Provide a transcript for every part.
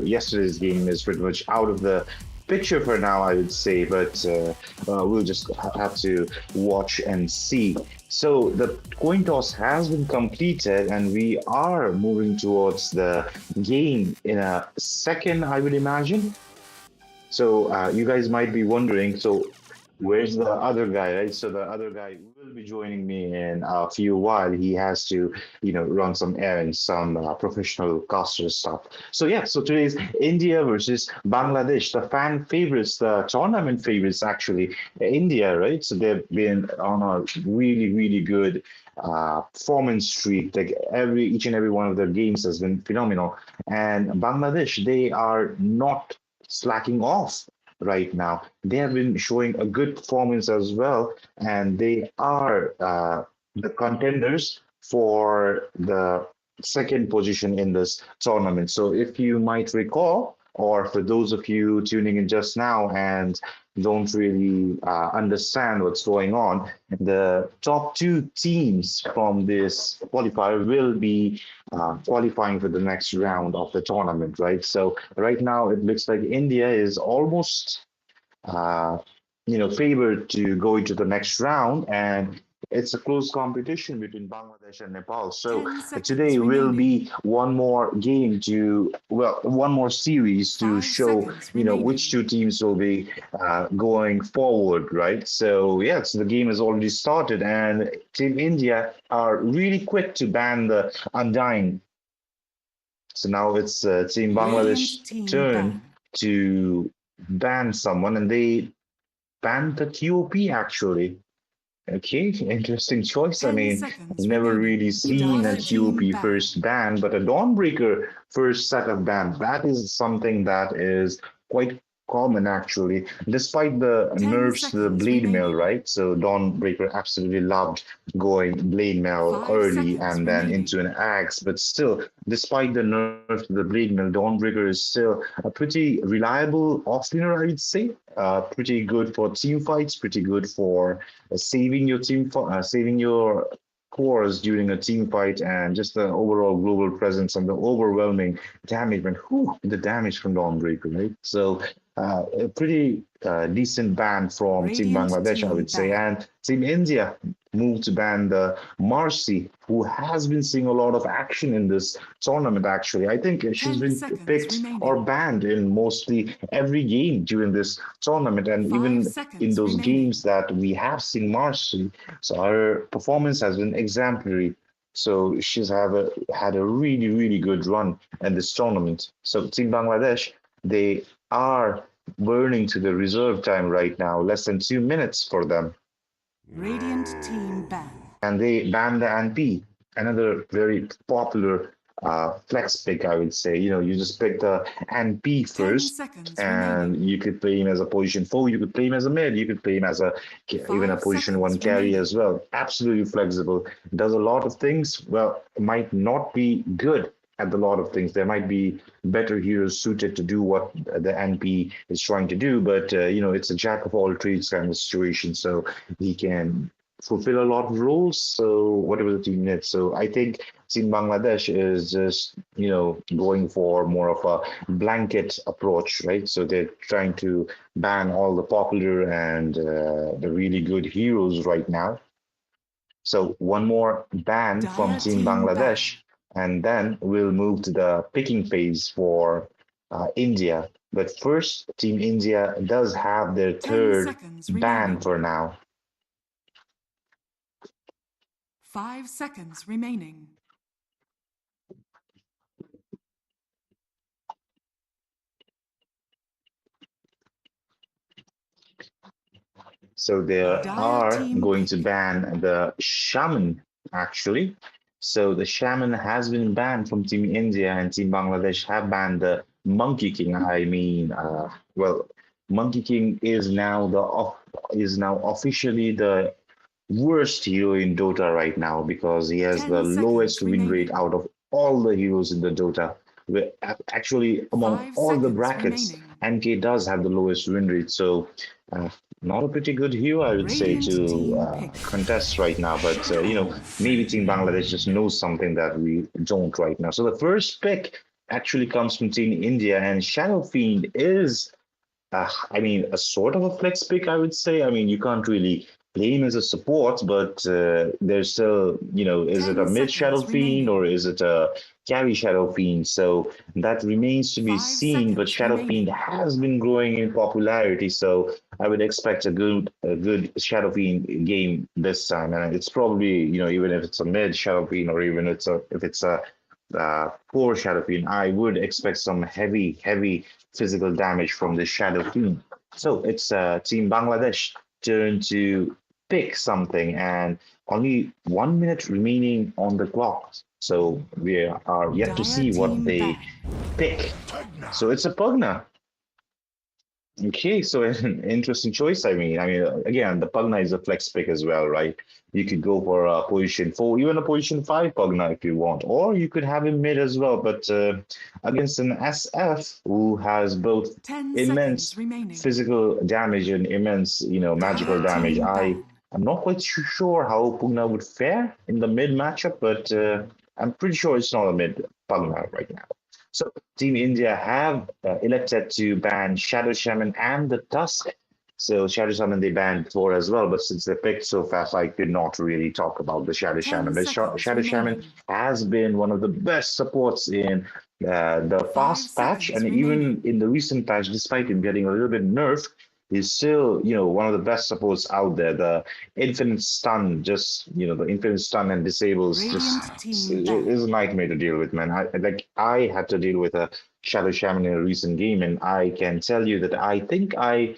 Yesterday's game is pretty much out of the picture for now, I would say, but we'll just have to watch and see. So the coin toss has been completed, and we are moving towards the game in a second, I would imagine. So you guys might be wondering, so where's the other guy, right? So the other guy will be joining me in a few while. He has to, run some errands, some professional caster stuff. So yeah, so today's India versus Bangladesh, the fan favorites, the tournament favorites, actually. India, right? So they've been on a really, really good performance streak. Like each and every one of their games has been phenomenal. And Bangladesh, they are not slacking off right now. They have been showing a good performance as well, and they are the contenders for the second position in this tournament. So, if you might recall, or for those of you tuning in just now and don't really understand what's going on, the top two teams from this qualifier will be qualifying for the next round of the tournament, right? So right now it looks like India is almost uh, favored to go into the next round, and it's a close competition between Bangladesh and Nepal. So 10 seconds today will remaining. be one more game one more series to 5 show, seconds which remaining. two teams will be going forward, right? So yeah, so the game has already started, and Team India are really quick to ban the Undying. So now it's Team Bangladesh Radiant team turn ban. to ban someone, and they banned the QOP actually. Okay, interesting choice. I 10 mean, I've seconds never remaining. really seen a DOTA team QOP ban. first ban, but a Dawnbreaker first set of bans. That is something that is quite common actually. Despite the 10 nerfs to the seconds blade mail, remaining. right? So Dawnbreaker absolutely loved going blade mail 5 early seconds and then into remaining. an axe, but still, despite the nerf to the blade mail, Dawnbreaker is still a pretty reliable off-laner, I would say. Pretty good for team fights, pretty good for saving your cores during a team fight, and just the overall global presence and the overwhelming damage. And the damage from Dawnbreaker, right? So a pretty decent ban from Team Radiant Bangladesh, I team would say, ban. and Team India moved to ban the Marcy, who has been seeing a lot of action in this tournament. Actually, I think she's 10 been seconds picked or remaining. banned in mostly every game during this tournament, and 5 even in seconds those games remaining. that we have seen Marcy, so her performance has been exemplary. So had a really, really good run in this tournament. So Team Bangladesh, they are burning to the reserve time right now, less than 2 minutes for them. Radiant team ban. And they banned the NP, another very popular flex pick, I would say. You just pick the NP 10 first, seconds and remaining. you could play him as a position 4, you could play him as a mid, you could play him as even a 5 position 1 seconds carry as remaining. well. Absolutely flexible. Does a lot of things. Well, might not be good at the lot of things. There might be better heroes suited to do what the NP is trying to do, but it's a jack of all trades kind of situation. So he can fulfill a lot of roles. So whatever the team needs. So I think Team Bangladesh is just going for more of a blanket approach, right? So they're trying to ban all the popular and the really good heroes right now. So one more ban from Dire Team team ban. Bangladesh, and then we'll move to the picking phase for India. But first, Team India does have their 10 third seconds ban remaining. for now. 5 seconds remaining. So they Dire are team going to pick. ban the Shaman, actually. So the Shaman has been banned from Team India, and Team Bangladesh have banned the Monkey King. I mean, Monkey King is now officially the worst hero in Dota right now, because he has the 10 seconds lowest win rate remaining. out of all the heroes in the Dota. Actually, among 5 all the seconds brackets, remaining. NK does have the lowest win rate, so uh, not a pretty good hero, I would say, Radiant to team pick. contest right now. But maybe Team Bangladesh just knows something that we don't right now. So the first pick actually comes from Team India, and Shadow Fiend is I mean, a sort of a flex pick, I would say. I mean, you can't really play him as a support, but there's still, is it a 10 mid Shadow seconds Fiend remaining. or is it a carry Shadow Fiend? So that remains to be 5 seen. But seconds Shadow Fiend remaining. has been growing in popularity, so I would expect a good Shadow Fiend game this time. And it's probably, even if it's a mid Shadow Fiend or even if it's a poor Shadow Fiend, I would expect some heavy, heavy physical damage from the Shadow Fiend. So it's Team Bangladesh turn to pick something, and only 1 minute remaining on the clock. So we are yet to Dire see what team they ban. pick. So it's a Pugna. Okay, so an interesting choice. I mean, again, the Pugna is a flex pick as well, right? You could go for a position four, even a position five Pugna if you want, or you could have him mid as well. But against an SF who has both 10 seconds immense remaining. physical damage and immense, magical Dire damage, team ban. I'm not quite sure how Pugna would fare in the mid matchup, but I'm pretty sure it's not a mid Pugna right now. So Team India have elected to ban Shadow Shaman and the Tusk. So Shadow Shaman they banned before as well, but since they picked so fast, I could not really talk about the Shadow 10 Shaman. The seconds Shadow Shaman remaining. has been one of the best supports in the 5 past patch, and seconds even remaining. in the recent patch, despite him getting a little bit nerfed, he's still, one of the best supports out there. The infinite stun, the infinite stun and disables just Radiant team ban. is a nightmare to deal with, man. I had to deal with a Shadow Shaman in a recent game, and I can tell you that I think I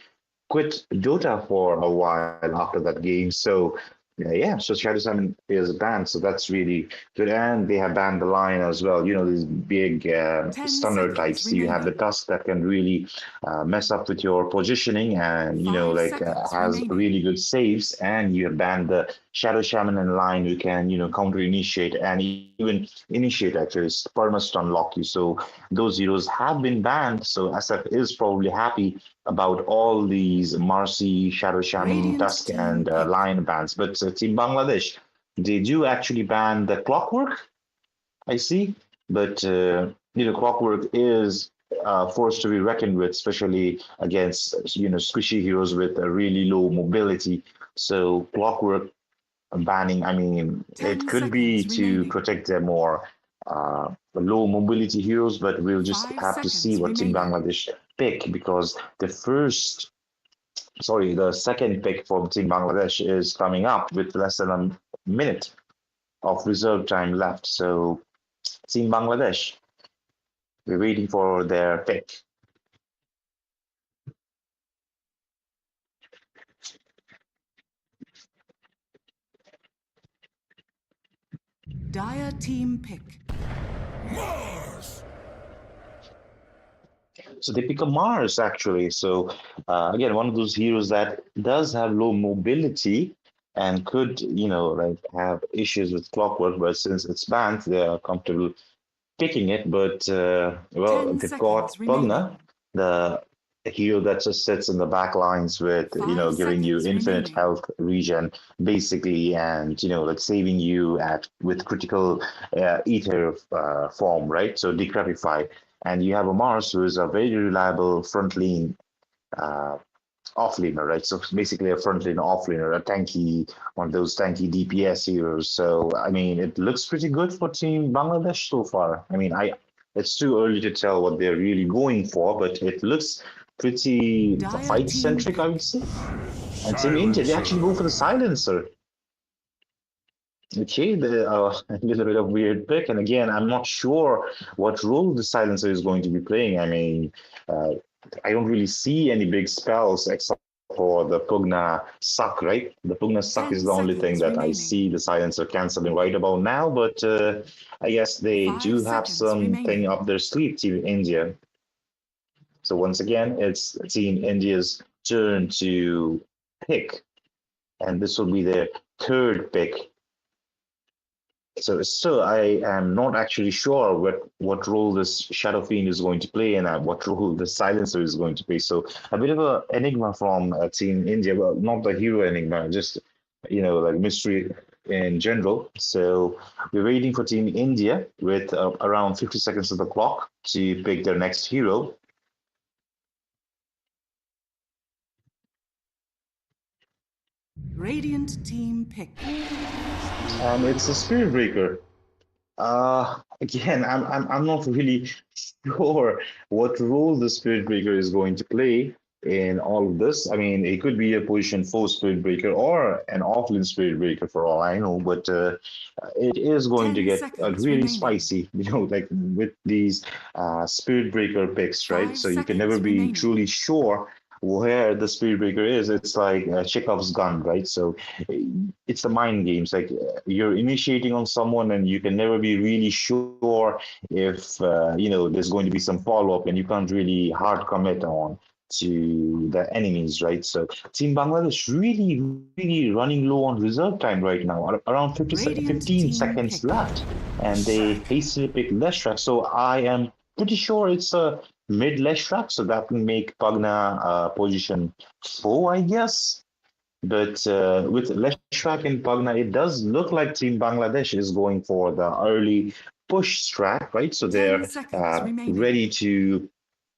quit Dota for a while after that game. So yeah, so Shadow Summon is banned, so that's really good. And they have banned the Lion as well. These big 10 stunner seconds types. You have the remaining. Tusk that can really mess up with your positioning, and 5 like seconds has remaining. really good saves. And you have banned the Shadow Shaman and Lion who can counter initiate and even initiate actually perma unlock you. So those heroes have been banned. So SF is probably happy about all these Marcy, Shadow Shaman, Radiant Tusk, team and pick. Lion bans. But Team Bangladesh, they do actually ban the Clockwork, I see. But, Clockwork is forced to be reckoned with, especially against, squishy heroes with a really low mobility. So Clockwork banning, I mean, it 10 could be seconds to remaining. protect their more low mobility heroes, but we'll just 5 have to see seconds what Team remaining. Bangladesh pick because the second pick for Team Bangladesh is coming up with less than a minute of reserve time left. So Team Bangladesh, we're waiting for their pick. Dire team pick. So they pick a Mars actually. So again, one of those heroes that does have low mobility and could, like have issues with clockwork, but since it's banned, they are comfortable picking it. But 10 they've got seconds Pugna, remaining. the hero that just sits in the back lines with, 5 giving you seconds infinite remaining. health regen basically, and like saving you at with critical ether form, right? So decrepify. And you have a Mars who is a very reliable front lane uh, offlaner, right? So basically a front lane offlaner, a tanky, one of those tanky DPS heroes. So I mean, it looks pretty good for Team Bangladesh so far. I mean, it's too early to tell what they're really going for, but it looks pretty Dire fight team centric, I would pick. say. And Team India, they actually go for the silencer. Okay, a little bit of weird pick, and again, I'm not sure what role the silencer is going to be playing. I mean, uh, I don't really see any big spells except for the Pugna suck, right? The Pugna suck is 10 the only thing seconds that I remaining. see the silencer canceling right about now, but I guess they 5 do have seconds something remaining. up their sleeve, Team India. So once again, it's Team India's turn to pick, and this will be their third pick So still, I am not actually sure what role this Shadow Fiend is going to play and what role the Silencer is going to play. So a bit of a enigma from Team India. Well, not the hero enigma, just like mystery in general. So we're waiting for Team India with around 50 seconds of the clock to pick their next hero. Radiant team pick. And it's a Spirit Breaker. Again, I'm not really sure what role the Spirit Breaker is going to play in all of this. I mean, it could be a position 4 Spirit Breaker or an offlane Spirit Breaker for all I know, but it is going to 10 get seconds really remaining. spicy, like with these Spirit Breaker picks, right? 5 So you can never seconds be remaining. truly sure where the Spirit Breaker is. It's like Chekhov's gun, right? So it's the mind games. Like you're initiating on someone, and you can never be really sure if there's going to be some follow up, and you can't really hard commit on to the enemies, right? So Team Bangladesh really running low on reserve time right now, around 15 Radiant team seconds pick. left, and they hastily pick Leshrak. So I am pretty sure it's a mid Leshrak, so that will make Pagna position 4, I guess. But with Leshrak and Pagna, it does look like Team Bangladesh is going for the early push strat, right? So 10 they're seconds remaining. ready to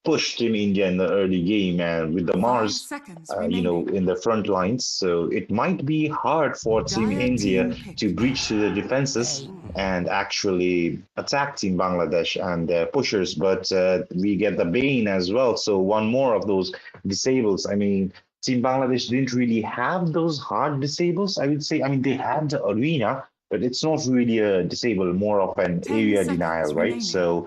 push Team India in the early game, and with the 5 Mars, seconds remaining. in the front lines. So it might be hard for Team Dire India team to pick. breach to the defenses and actually attack Team Bangladesh and their pushers. But we get the Bane as well. So one more of those disables. I mean, Team Bangladesh didn't really have those hard disables, I would say. I mean, they had the arena, but it's not really a disable, more of an 10 area denial, seconds right? remaining. So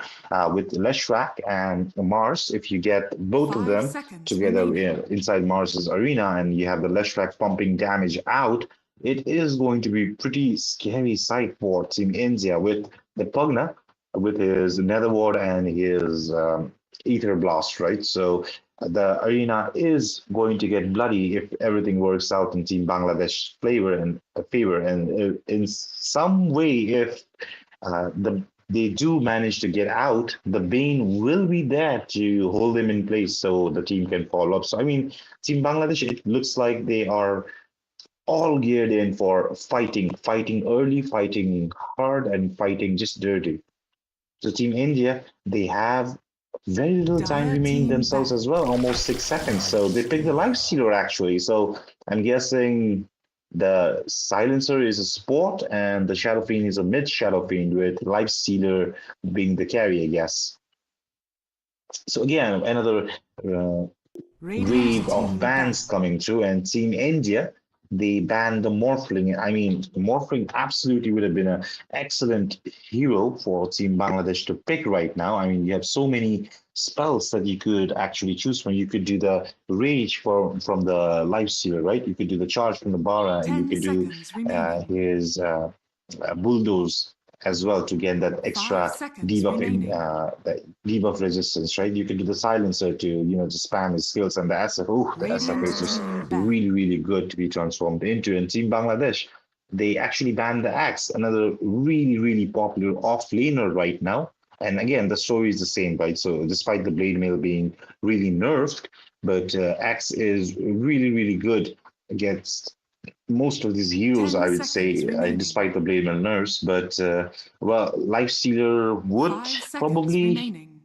with Leshrak and Mars, if you get both of 5 them seconds together remaining. inside Mars's arena and you have the Leshrak pumping damage out, it is going to be pretty scary sight for Team India with the Pugna, with his Nether Ward and his Ether Blast, right? So the arena is going to get bloody if everything works out in Team Bangladesh favor, and in some way, if they do manage to get out, the Bane will be there to hold them in place so the team can follow up. So I mean, Team Bangladesh, it looks like they are all geared in for fighting early, fighting hard, and fighting just dirty. So Team India, they have very little time Dire remaining team themselves as ban. well, almost 6 seconds. So they picked the life stealer actually. So I'm guessing the silencer is a support and the shadow fiend is a mid shadow fiend with life stealer being the carry, I guess. So again, another uh, Radiant wave of team bans ban. coming through, and Team India, they banned the Morphling. I mean, the Morphling absolutely would have been an excellent hero for Team Bangladesh to pick right now. I mean, you have so many spells that you could actually choose from. You could do the rage from the lifestealer, right? You could do the charge from the Bara. You 10 could do seconds remaining. his bulldoze as well to get that 5 extra seconds remaining. that debuff resistance, right? You can do the silencer to to spam his skills, and the SF. Oh, the SF is Radiant just team ban. really good to be transformed into. And Team Bangladesh, they actually banned the Axe, another really popular off laner right now. And again, the story is the same, right? So despite the blade mail being really nerfed, but Axe is really good against most of these heroes, 10 I would seconds say, remaining. despite the blade and nerfs. But well, Lifestealer would 5 seconds probably, remaining.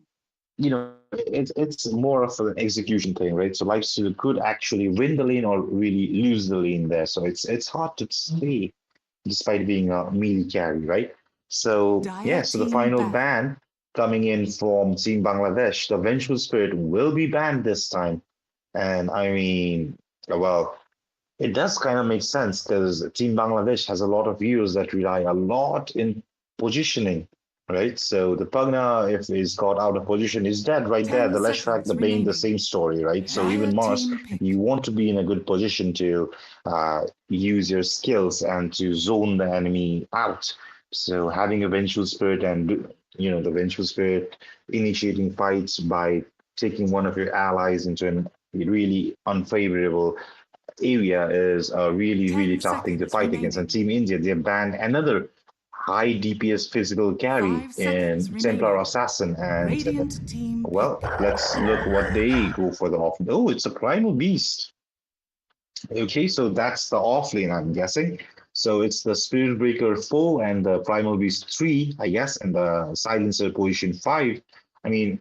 it's more of an execution thing, right? So Lifestealer could actually win the lane or really lose the lane there. So it's hard to say, despite being a melee carry, right? So Dire yeah, so the team final ban. ban coming in from Team Bangladesh, the Vengeful Spirit will be banned this time. And I mean, well, it does kind of make sense because Team Bangladesh has a lot of heroes that rely a lot in positioning, right? So the Pugna, if he's got out of position, is dead right there. 10 The Leshrac, the seconds Bane, the remaining. same story, right? So Dire even Mars, team you pick. want to be in a good position to use your skills and to zone the enemy out. So having a Vengeful Spirit and the Vengeful Spirit initiating fights by taking one of your allies into an really unfavorable area is a really 10 tough thing to seconds fight against. And remaining. Team India, they banned another high DPS physical carry 5 in seconds Templar remaining. Assassin, and Radiant team well, pick. let's look what they go for the off. Oh, it's a Primal Beast. Okay, so that's the off lane, I'm guessing. So it's the Spirit Breaker 4 and the Primal Beast 3, I guess, and the Silencer position 5. I mean,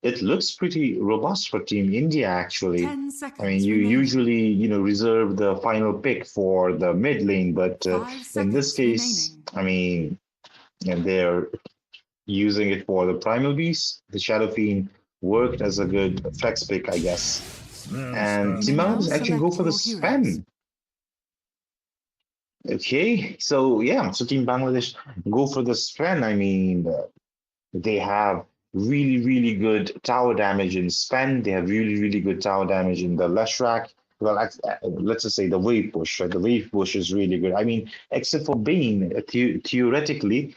it looks pretty robust for Team India, actually. 10 I mean, seconds you remaining. usually, reserve the final pick for the mid lane, but 5 in this seconds case, remaining. I mean, and they're using it for the Primal Beast. The Shadow Fiend worked as a good flex pick, I guess. And You may Team now Bangladesh actually go select for the your heroes. Sven. Okay, so yeah, so Team Bangladesh go for the Sven. I mean, they have really good tower damage in Sven. They have really good tower damage in the Leshrac. Well, let's just say the wave push. Right? The wave push is really good. I mean, except for Bane, theoretically,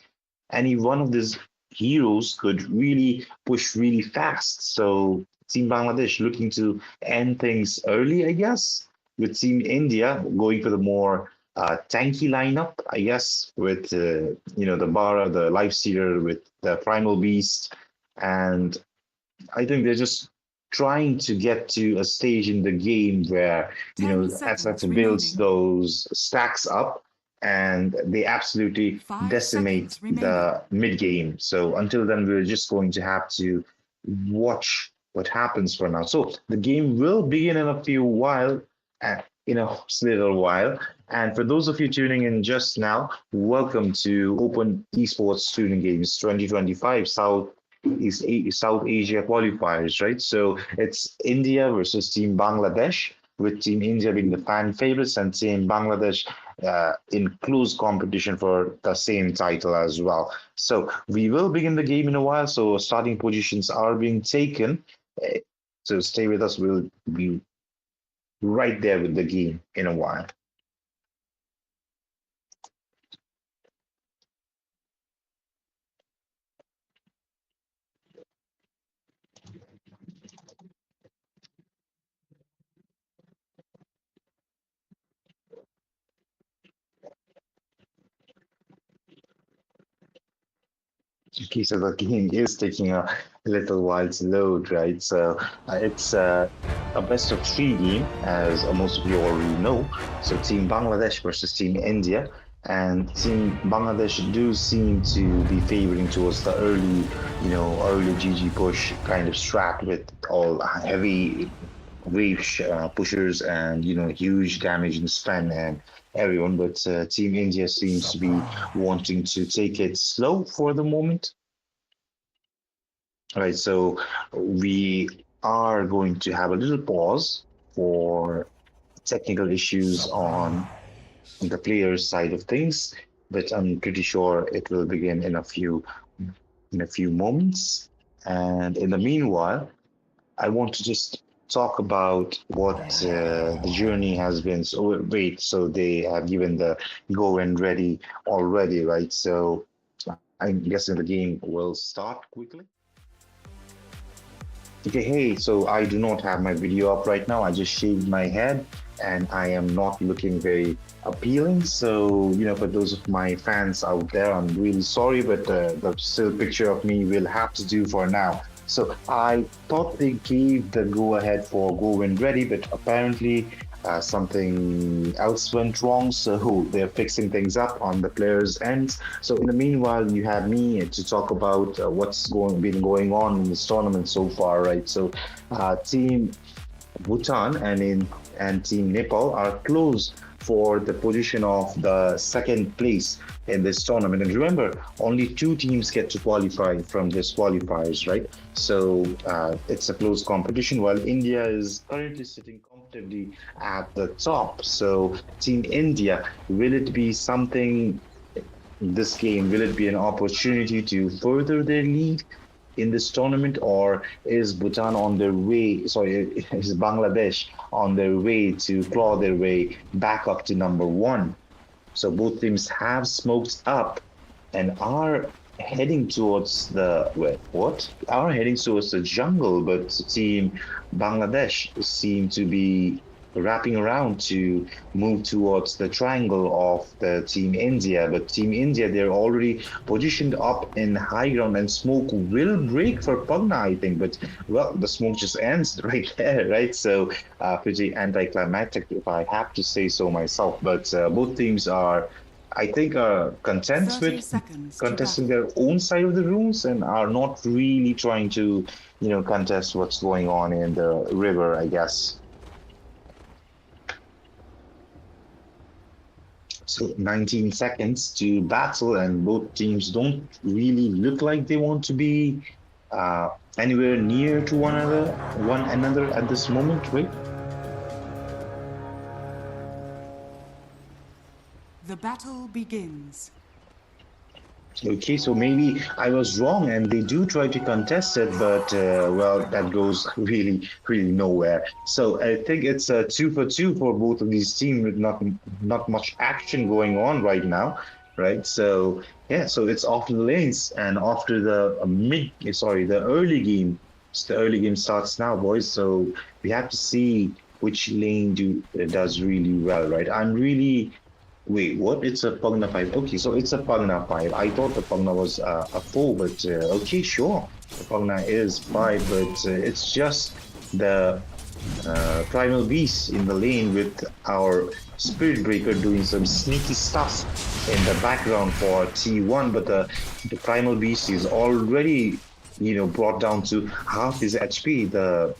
any one of these heroes could really push really fast. So Team Bangladesh looking to end things early, I guess, with Team India going for the more tanky lineup, I guess, with the Bara, the Life Stealer, with the Primal Beast, and I think they're just trying to get to a stage in the game where 10 SF seconds builds remaining. those stacks up and they absolutely 5 decimate seconds remaining. the mid game. So until then, we're just going to have to watch what happens for now. So the game will begin in a few while, in a little while. And for those of you tuning in just now, welcome to Open Esports Student Games 2025 South Asia qualifiers, right? So it's India versus Team Bangladesh, with Team India being the fan favorites and Team Bangladesh in close competition for the same title as well. So we will begin the game in a while. So starting positions are being taken. Eh, So stay with us. We'll be right there with the game in a while. Okay, so the game is taking a little while to load, right? So it's a best of three game, as most of you already know. So Team Bangladesh versus Team India, and Team Bangladesh do seem to be favoring towards the early GG push kind of strat with all heavy wave pushers and huge damage in span and everyone. But Team India seems to be wanting to take it slow for the moment. All right, so we are going to have a little pause for technical issues on the player's side of things, but I'm pretty sure it will begin in a few moments. And in the meanwhile, I want to just talk about what the journey has been. So wait, so they have given the go and ready already, right? So I'm guessing the game will start quickly. Okay, hey, so I do not have my video up right now. I just shaved my head and I am not looking very appealing. So, for those of my fans out there, I'm really sorry, but the still picture of me will have to do for now. So I thought they gave the go ahead for go when ready, but apparently something else went wrong. So they're fixing things up on the players' ends. So in the meanwhile, you have me to talk about what's been going on in this tournament so far, right? So Team Bhutan and Team Nepal are close for the position of the second place in this tournament. And remember, only two teams get to qualify from this qualifiers, right? So it's a close competition. While India is currently sitting comfortably at the top. So Team India, will it be something? This game, will it be an opportunity to further their lead in this tournament, or is Bhutan on their way? Sorry, is Bangladesh on their way to claw their way back up to number one? So both teams have smoked up and are heading towards the what? Are heading towards the jungle, but Team Bangladesh seem to be wrapping around to move towards the triangle of the Team India. But Team India, they're already positioned up in high ground, and smoke will break for Pugna, I think. But well, the smoke just ends right there, right? So pretty anticlimactic, if I have to say so myself. But both teams are, I think, content 30 with seconds to contesting battle. their own side of the rooms and are not really trying to, contest what's going on in the river, I guess. So 19 seconds to battle, and both teams don't really look like they want to be anywhere near to one another at this moment, right? The battle begins. Okay, so maybe I was wrong, and they do try to contest it, but well, that goes really, really nowhere. So I think it's a 2 for 2 for both of these teams, with not much action going on right now, right? So yeah, so it's after the lanes and after the the early game. The early game starts now, boys. So we have to see which lane does really well, right? I'm really Wait, what? It's a Pugna 5. Okay, so it's a Pugna 5. I thought the Pugna was a 4, but okay, sure. The Pugna is 5, but it's just the Primal Beast in the lane with our Spirit Breaker doing some sneaky stuff in the background for T1, but the Primal Beast is already, brought down to half his HP. The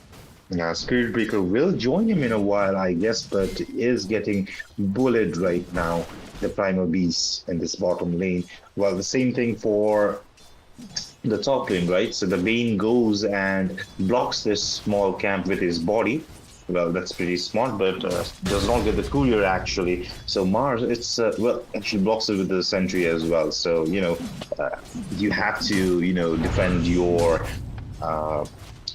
Spirit Breaker will join him in a while, I guess, but is getting bullied right now, the Primal Beast in this bottom lane. Well, the same thing for the top lane, right? So the Bane goes and blocks this small camp with his body. Well, that's pretty smart, but does not get the courier actually. So Mars, actually blocks it with the sentry as well. So, you have to, defend uh,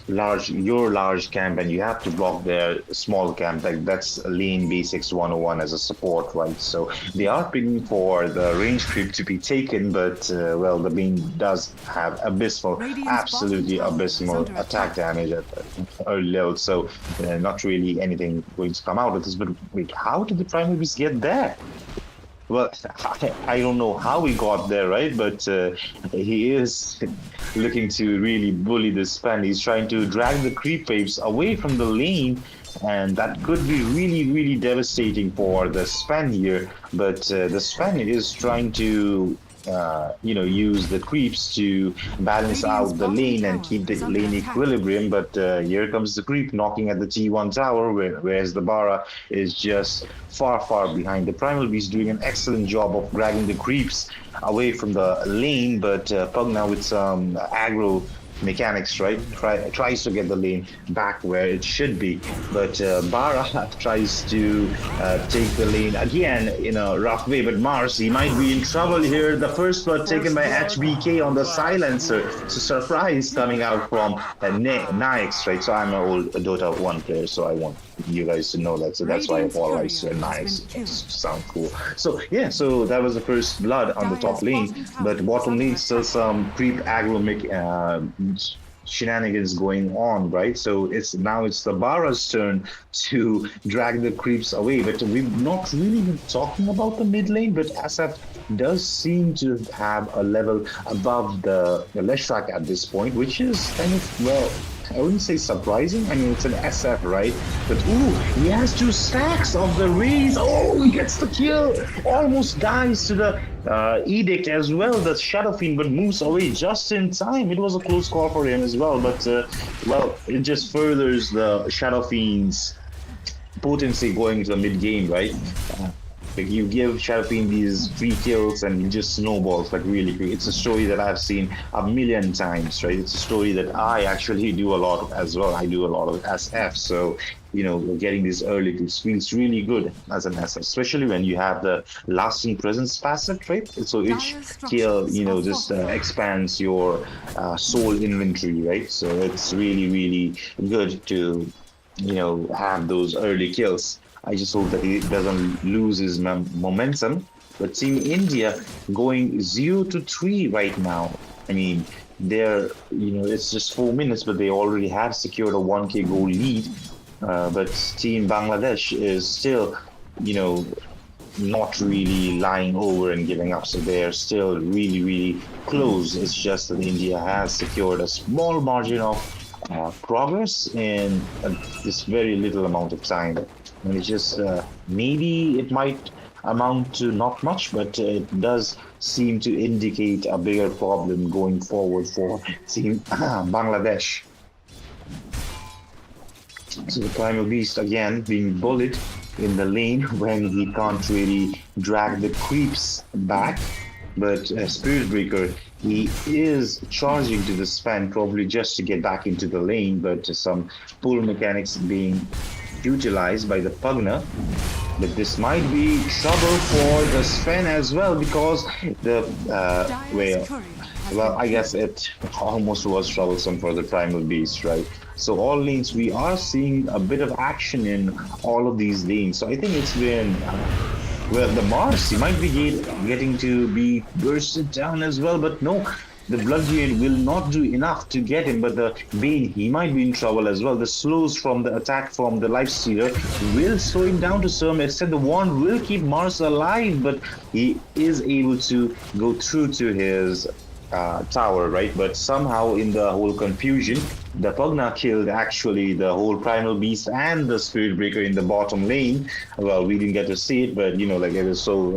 your large camp, and you have to block their small camp. Like, that's lane basics 101 as a support, right? So they are picking for the range creep to be taken, but well, the Bane does have absolutely abysmal attack damage at early level, so not really anything going to come out of this. But wait, how did the Primal Beast get there? Well, I don't know how he got there, right? But he is looking to really bully the Span. He's trying to drag the creep waves away from the lane, and that could be really, really devastating for the Span here. But the Span is trying to use the creeps to balance out the lane and keep the lane equilibrium. But here comes the creep knocking at the T1 tower, whereas the Bara is just far, far behind. The Primal Beast doing an excellent job of dragging the creeps away from the lane, but Pugna with some aggro mechanics, right? Tries to get the lane back where it should be, but Bara tries to take the lane again in a rough way. But Mars, he might be in trouble here. The first blood taken by HBK on the silencer. It's a surprise coming out from Nix, right? So I'm an old Dota 1 player, so I want you guys to know that. So that's why I apologize to Nix. Sound cool. So yeah, so that was the first blood on the top lane, but bottom lane still some creep aggro shenanigans going on, right? So it's the Bara's turn to drag the creeps away, but we've not really been talking about the mid lane. But SF does seem to have a level above the Leshrak at this point, which is kind of, well, I wouldn't say surprising. I mean, it's an SF, right? But ooh, he has 2 stacks of the raise. Oh, he gets the kill. Almost dies to the Edict as well, the Shadow Fiend, but moves away just in time. It was a close call for him as well, but well, it just furthers the Shadow Fiend's potency going into the mid game, right? Like, you give Shadow Fiend these free kills and he just snowballs like really quick. It's a story that I've seen a million times, right? It's a story that I actually do a lot of as well. I do a lot of SF, so getting these early kills feels really good as an SF, especially when you have the lasting presence passive, right? So each kill, just expands your soul inventory, right? So it's really, really good to have those early kills. I just hope that he doesn't lose his momentum. But Team India going 0-3 right now. I mean, it's just 4 minutes, but they already have secured a 1K goal lead. but Team Bangladesh is still, you know, not really lying over and giving up. So they're still really, really close. It's just that India has secured a small margin of progress in this very little amount of time. And it's just maybe it might amount to not much, but it does seem to indicate a bigger problem going forward for Team Bangladesh. So the Primal Beast again being bullied in the lane when he can't really drag the creeps back. But Spirit Breaker, he is charging to the Sven probably just to get back into the lane, but some pull mechanics being utilized by the Pugna. But this might be trouble for the Sven as well because the well, I guess it almost was troublesome for the Primal Beast, right? So all lanes, we are seeing a bit of action in all of these lanes. So I think it's been, well, the Mars, he might be getting to be bursted down as well, but no, the Bloodjade will not do enough to get him, but the Bane, he might be in trouble as well. The slows from the attack from the Lifestealer will slow him down to some extent. The wand will keep Mars alive, but he is able to go through to his tower, right? But somehow in the whole confusion, the Pugna killed actually the whole Primal Beast and the Spirit Breaker in the bottom lane. Well, we didn't get to see it, but you know, like it was so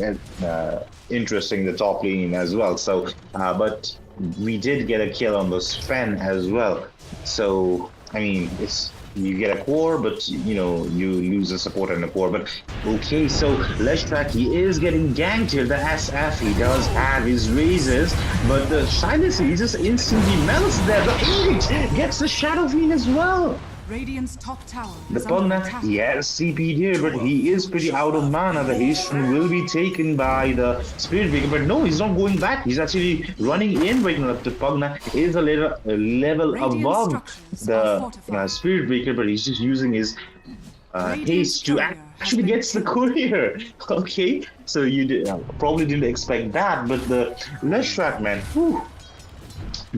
interesting, the top lane as well. So, but we did get a kill on the Sven as well. So, I mean, it's you get a core, but you know, you lose a support and a core. But okay, so Leshrak, he is getting ganked here. The SF, he does have his raises, but the Silencer, he just instantly melts there. The Elite gets the Shadow Fiend as well. Radiant's top tower The is under Pugna, attack. he has CP here, but he is pretty out of mana. The Hasten will be taken by the Spirit Breaker, but no, he's not going back. He's actually running in right now. The Pugna is a level above the Spirit Breaker, but he's just using his haste to actually gets the courier. Okay, so you probably didn't expect that, but the Leshrak, man, whew,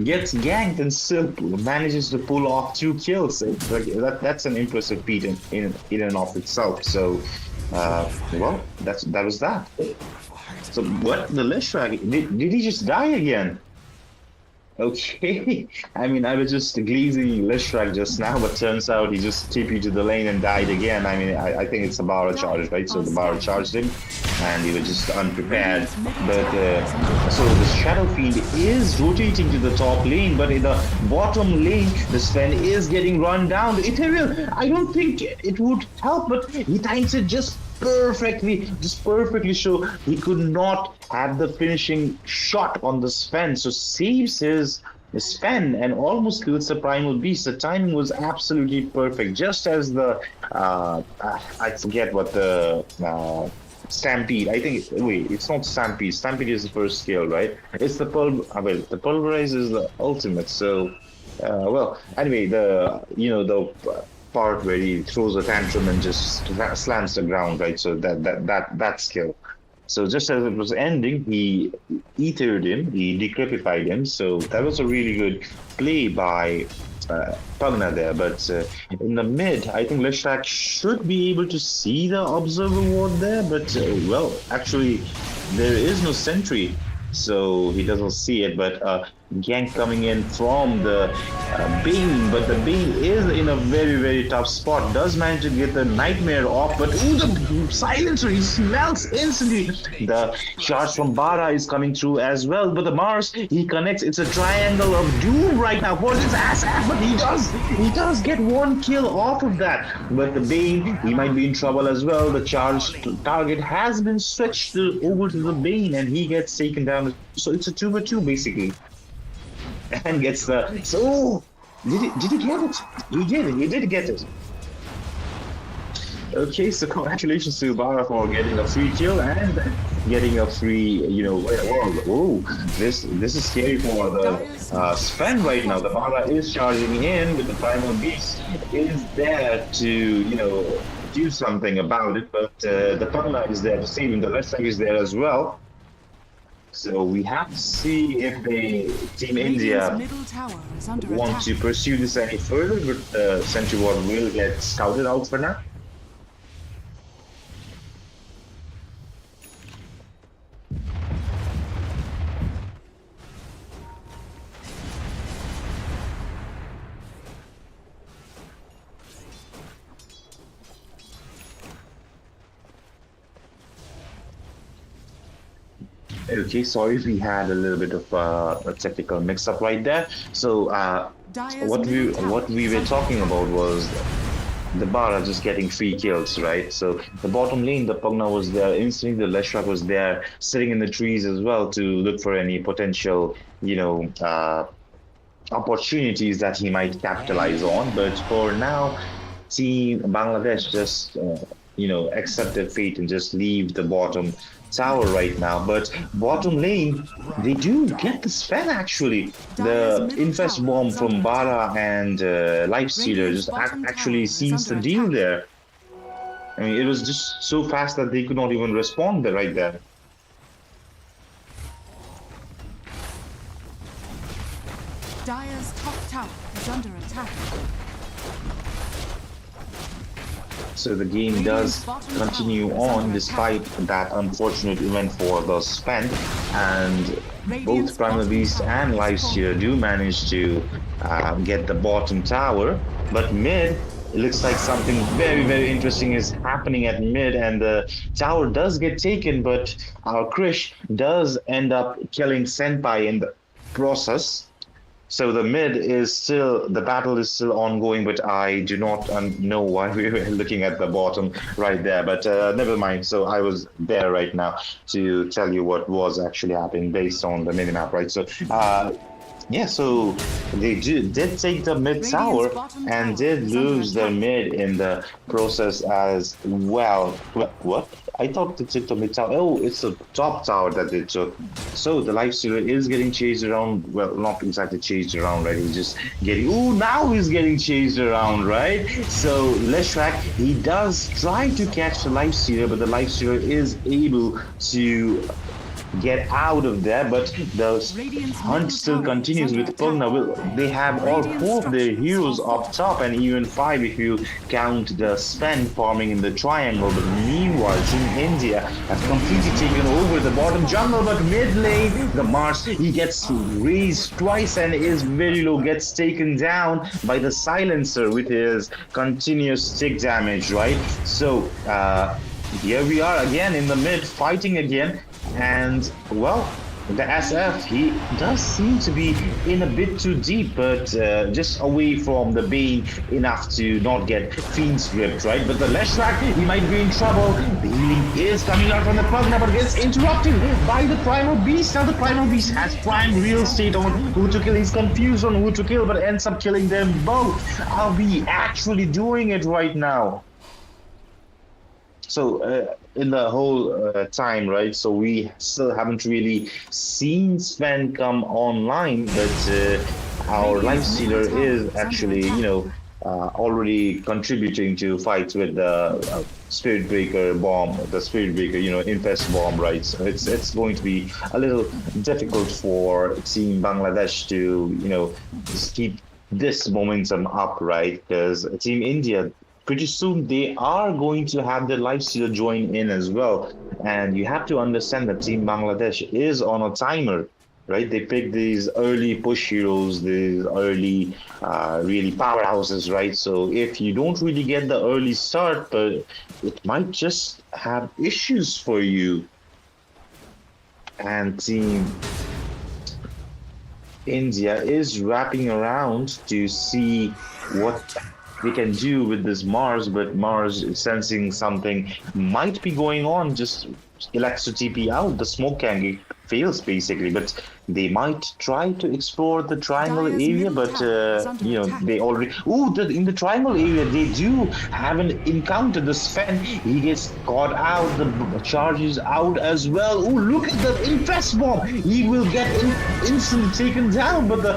gets ganked and still manages to pull off 2 kills. Like that's an impressive feat in and of itself. So, well, that was that. So what, the Leshrak, did he just die again? Okay, I mean, I was just glazing Leshrak just now, but turns out he just TP'd to the lane and died again. I mean, I think it's a Bara charge, right? So the Bara charged him, and he was just unprepared. But so the Shadow Fiend is rotating to the top lane, but in the bottom lane, the Sven is getting run down. The Ethereal, I don't think it would help, but he times it just perfectly so he could not have the finishing shot on the Sven, so saves his Sven and almost kills the Primal Beast. The timing was absolutely perfect, just as the I forget what the Stampede, I think wait, it's not Stampede. Stampede is the first skill, right? It's the the Pulverize is the ultimate. So well, anyway, the part where he throws a tantrum and just slams the ground, right? So that skill. So just as it was ending, he ethered him, he decrepified him. So that was a really good play by Pugna there. But in the mid, I think Leshrak should be able to see the Observer Ward there. But well, actually, there is no sentry, so he doesn't see it. But gank coming in from the Bane, but the Bane is in a very tough spot. Does manage to get the Nightmare off, but ooh, the Silencer, he smells instantly. The charge from Bara is coming through as well, but the Mars, he connects. It's a triangle of doom right now for this ass, but he does get 1 kill off of that. But the Bane, he might be in trouble as well. The charge target has been switched over to the Bane, and he gets taken down. So it's a 2v2 basically. And gets the did he get it? He did get it. Okay, so congratulations to Bara for getting a free kill and getting a free, whoa, this is scary for the Sven right now. The Bara is charging in, but the Primal Beast is there to, do something about it, but the Pugna is there to save him. The Leshrak is there as well. So we have to see if Team Radiant's India middle tower is under want attack. to pursue this any further, but Sentry Ward will get scouted out for now. Okay, sorry, we had a little bit of a technical mix-up right there. So Dire's what middle tower we is were under talking attack. about was the Bara just getting 3 kills, right? So the bottom lane, the Pugna was there instantly, the Leshrac was there, sitting in the trees as well to look for any potential, opportunities that he might capitalize on. But for now, Team Bangladesh just accept their fate and just leave the bottom tower right now. But bottom lane, they do get the spell actually. Dire's The middle infest tower bomb is from under Bara and Lifestealer Radiant's just bottom actually tower is seals the under deal attack. there. I mean, it was just so fast that they could not even respond there right there. Dire's top tower is under attack. So the game does continue on despite that unfortunate event for the Sven, and both Primal Beast and Lifestealer do manage to get the bottom tower, but mid, it looks like something very, very interesting is happening at mid, and the tower does get taken, but our Krish does end up killing Senpai in the process. So the mid is still, the battle is still ongoing, but I do not know why we were looking at the bottom right there. But never mind. So I was there right now to tell you what was actually happening based on the minimap, right? So yeah, so they did take the mid tower and did lose the mid in the process as well. What? I thought they took the mid tower. Oh, it's the top tower that they took. So the Lifestealer is getting chased around. Well, not exactly chased around, right? He's just getting. Oh, now he's getting chased around, right? So Leshrac, he does try to catch the Lifestealer, but the Lifestealer is able to get out of there, but the hunt still continues with Pugna. They have all 4 of their heroes up top, and even 5 if you count the Sven farming in the triangle. But meanwhile, Team India has completely taken over the bottom jungle, but mid lane, the Mars, he gets raised twice and is very low, gets taken down by the Silencer with his continuous stick damage, right? So here we are again in the mid, fighting again. And well, the SF, he does seem to be in a bit too deep, but just away from the Bane enough to not get Fiend's ripped, right? But the Leshrac, he might be in trouble. The healing is coming out from the Pugna, but gets interrupted by the Primal Beast. Now the Primal Beast has prime real estate on who to kill. He's confused on who to kill, but ends up killing them both. Are we actually doing it right now? So in the whole time, right? So we still haven't really seen Sven come online, but our Lifestealer is actually, already contributing to fights with the Spirit Breaker bomb, the Spirit Breaker, Infest bomb, right? So it's going to be a little difficult for Team Bangladesh to, just keep this momentum up, right? Because Team India, pretty soon they are going to have their Lifestealer join in as well. And you have to understand that Team Bangladesh is on a timer, right? They pick these early push heroes, these early really powerhouses, right? So if you don't really get the early start, but it might just have issues for you. And Team India is wrapping around to see what they can do with this Mars, but Mars is sensing something might be going on, just elects to TP out. The smoke can fails basically, but they might try to explore the triangle area, but they already in the triangle area they do have an encounter. The Sven, he gets caught out, the charges out as well. Oh, look at the infest bomb, he will get instantly taken down, but the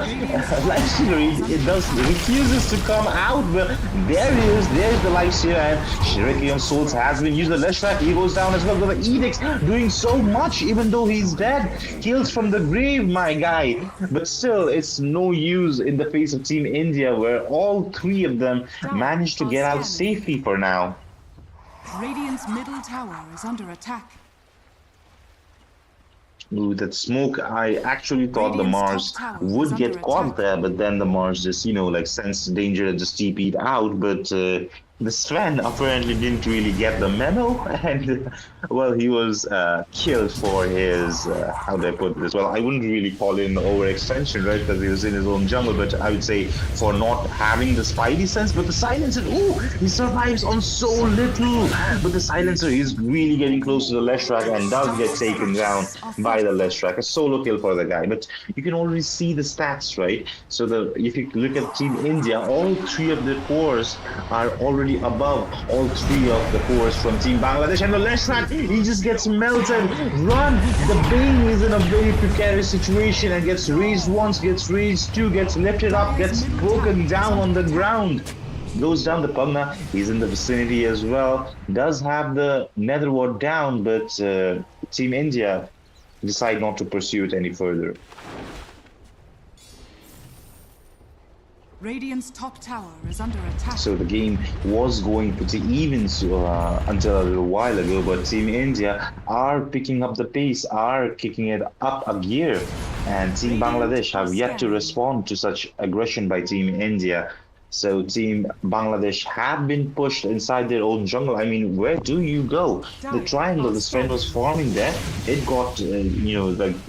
Lifestealer, it does refuses to come out. But there he is, there's the Lifestealer, and Shuriken Souls has been used. The Leshrac, he goes down as well, but the Edict mistakes, doing so much even though he's dead. Kills from the grave, my guy. But still, it's no use in the face of Team India, where all three of them managed to get out safely for now. Radiant's middle tower is under attack. Ooh, that smoke, I actually thought the Radiant's Mars top tower would is get under caught attack. there, but then the Mars just, like sensed danger and just TP'd out. But the Sven apparently didn't really get the memo, and well, he was killed for his, how do I put this? Well, I wouldn't really call it an overextension, right? Because he was in his own jungle, but I would say for not having the Spidey sense. But the Silencer, ooh, he survives on so little. But the Silencer is really getting close to the Leshrac and does get taken down by the Leshrac. A solo kill for the guy. But you can already see the stats, right? So if you look at Team India, all three of the cores are already above all three of the cores from Team Bangladesh. And the Leshrac, he just gets melted. Run! The Bane is in a very precarious situation and gets raised once, gets raised two, gets lifted up, gets broken down on the ground. Goes down the Pugna, he's in the vicinity as well. Does have the Nether Ward down, but Team India decide not to pursue it any further. Radiant's top tower is under attack. So the game was going pretty even until a little while ago, but Team India are picking up the pace, are kicking it up a gear, and Team Bangladesh have yet to respond to such aggression by Team India. So Team Bangladesh have been pushed inside their own jungle. I mean, where do you go? The triangle, the Sven was farming there. It got,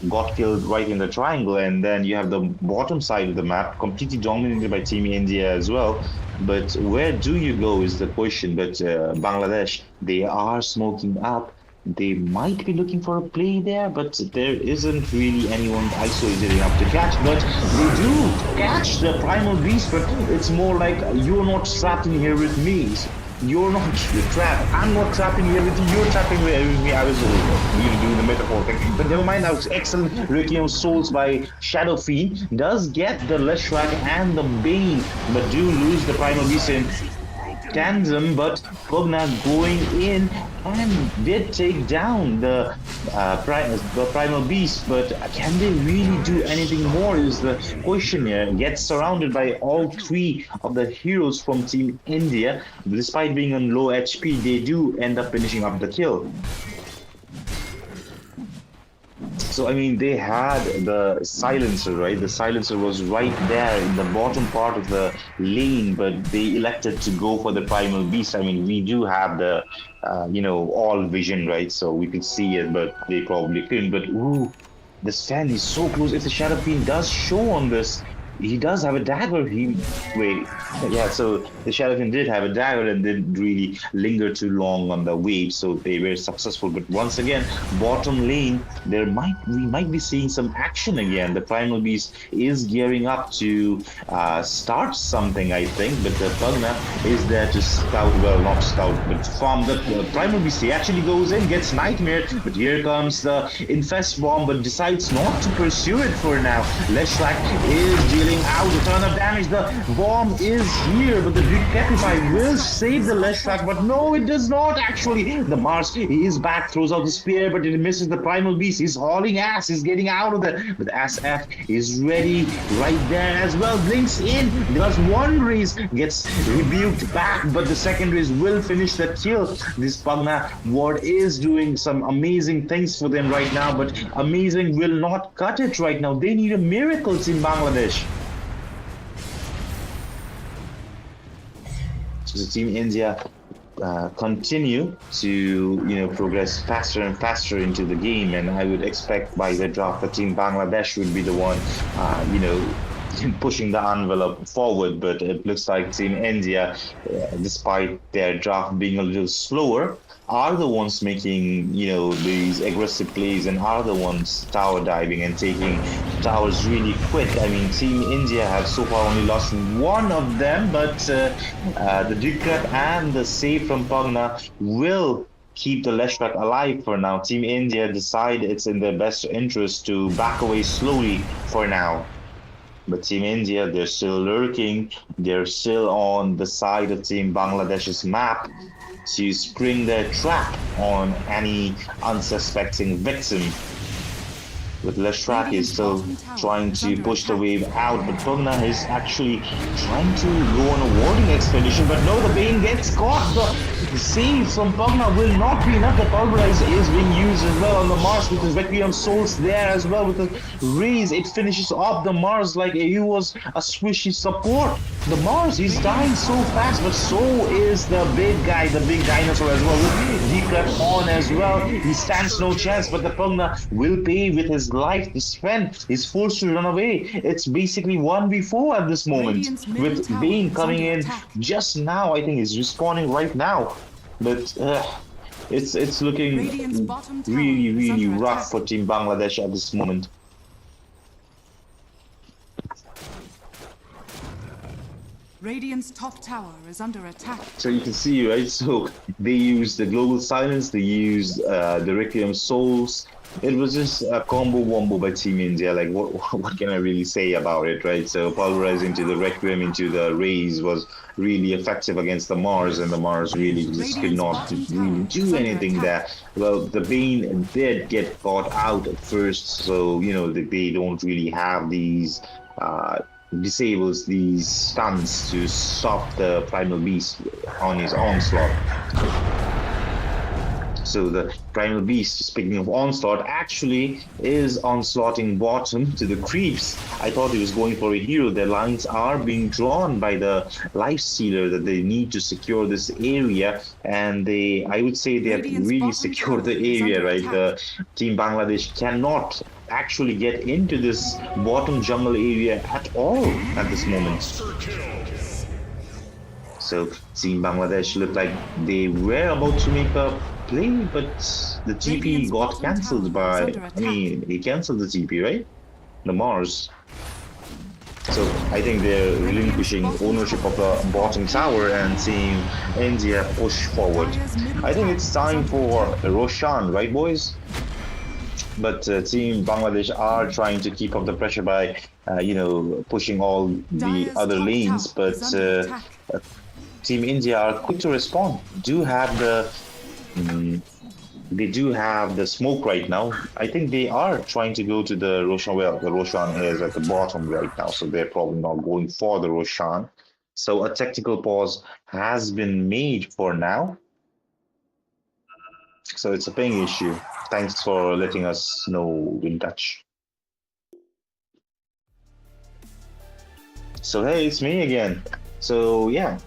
got killed right in the triangle. And then you have the bottom side of the map completely dominated by Team India as well. But where do you go is the question. But Bangladesh, they are smoking up. They might be looking for a play there, but there isn't really anyone isolated enough to catch. But they do catch the Primal Beast, but it's more like, you're not trapped in here with me. You're not trapped. I'm not trapped in here with you. You're trapped in here with me. I was doing the metaphor thing. But never mind, that was excellent. Requiem Souls by Shadow Fiend does get the Leshrac and the Bane, but do lose the Primal Beast in tandem. But Pugna going in and did take down the Primal Beast, but can they really do anything more is the question here. Gets surrounded by all three of the heroes from Team India. Despite being on low HP, they do end up finishing up the kill. So, I mean, they had the Silencer, right? The Silencer was right there in the bottom part of the lane, but they elected to go for the Primal Beast. I mean, we do have the, all vision, right? So we could see it, but they probably couldn't. But, ooh, the Sven is so close. If the Shadow Fiend does show on this, he does have a dagger. So the Shadow Fiend did have a dagger and didn't really linger too long on the wave, so they were successful. But once again, bottom lane, we might be seeing some action again. The Primal Beast is gearing up to start something, I think, but the Pugna is there to scout, well, not scout, but farm the Primal Beast. He actually goes in, gets Nightmare, but here comes the Infest Bomb, but decides not to pursue it for now. Leshrac is dealing out a ton of damage. The bomb is here, but the Greek Petrify will save the Leshrac, but no, it does not actually. The Mars, he is back, throws out the spear, but it misses the Primal Beast. He's hauling ass, he's getting out of there. But SF is ready right there as well. Blinks in, does one raise, gets rebuked back, but the second raise will finish the kill. This Pugna ward is doing some amazing things for them right now, but amazing will not cut it right now. They need a miracle in Bangladesh. So Team India continue to progress faster and faster into the game, and I would expect by the draft that Team Bangladesh would be the one pushing the envelope forward. But it looks like Team India, despite their draft being a little slower, are the ones making these aggressive plays and are the ones tower diving and taking towers really quick. I mean, Team India have so far only lost one of them, but the Dikrat and the save from Pugna will keep the Leshrac alive for now. Team India decide it's in their best interest to back away slowly for now. But Team India, they're still lurking. They're still on the side of Team Bangladesh's map to spring their trap on any unsuspecting victim. With Leshrak is still trying to push the wave out, but Pugna is actually trying to go on a warding expedition, but no, the Bane gets caught. The saves from Pugna will not be enough. The Pulverize is being used as well on the Mars with his Requiem Souls there as well with the raise. It finishes off the Mars like he was a swishy support. The Mars, he's dying so fast, but so is the big guy, the big dinosaur as well. With Decrep on as well, he stands no chance, but the Pugna will pay with his life. The Sven is forced to run away. It's basically 1v4 at this moment, with Bane coming in just now. I think he's respawning right now, but it's looking really rough for Team Bangladesh at this moment. Radiant's top tower is under attack. So you can see, right? So they used the global silence, they used the Requiem Souls. It was just a combo wombo by Team India. Like, what can I really say about it, right? So pulverizing to the Requiem into the raise was really effective against the Mars, and the Mars really just could not really do anything there. Well, the Bane did get caught out at first, so you know they don't really have these disables these stuns to stop the Primal Beast on his onslaught. So the Primal Beast, speaking of onslaught, actually is onslaughting bottom to the creeps. I thought he was going for a hero. Their lines are being drawn by the Lifestealer that they need to secure this area, and I would say they have really secured the area, right? The Team Bangladesh cannot actually get into this bottom jungle area at all at this moment. So Team Bangladesh looked like they were about to make a play, but the TP got cancelled by, I mean, he cancelled the TP, right? The Mars. So I think they're relinquishing ownership of the bottom tower and seeing India push forward. I think it's time for Roshan, right boys? But Team Bangladesh are trying to keep up the pressure by, pushing all the other lanes, but Team India are quick to respond. They do have the smoke right now. I think they are trying to go to the Roshan. Well, the Roshan is at the bottom right now, so they're probably not going for the Roshan. So a tactical pause has been made for now. So it's a ping issue. Thanks for letting us know in touch. So hey, it's me again. So yeah,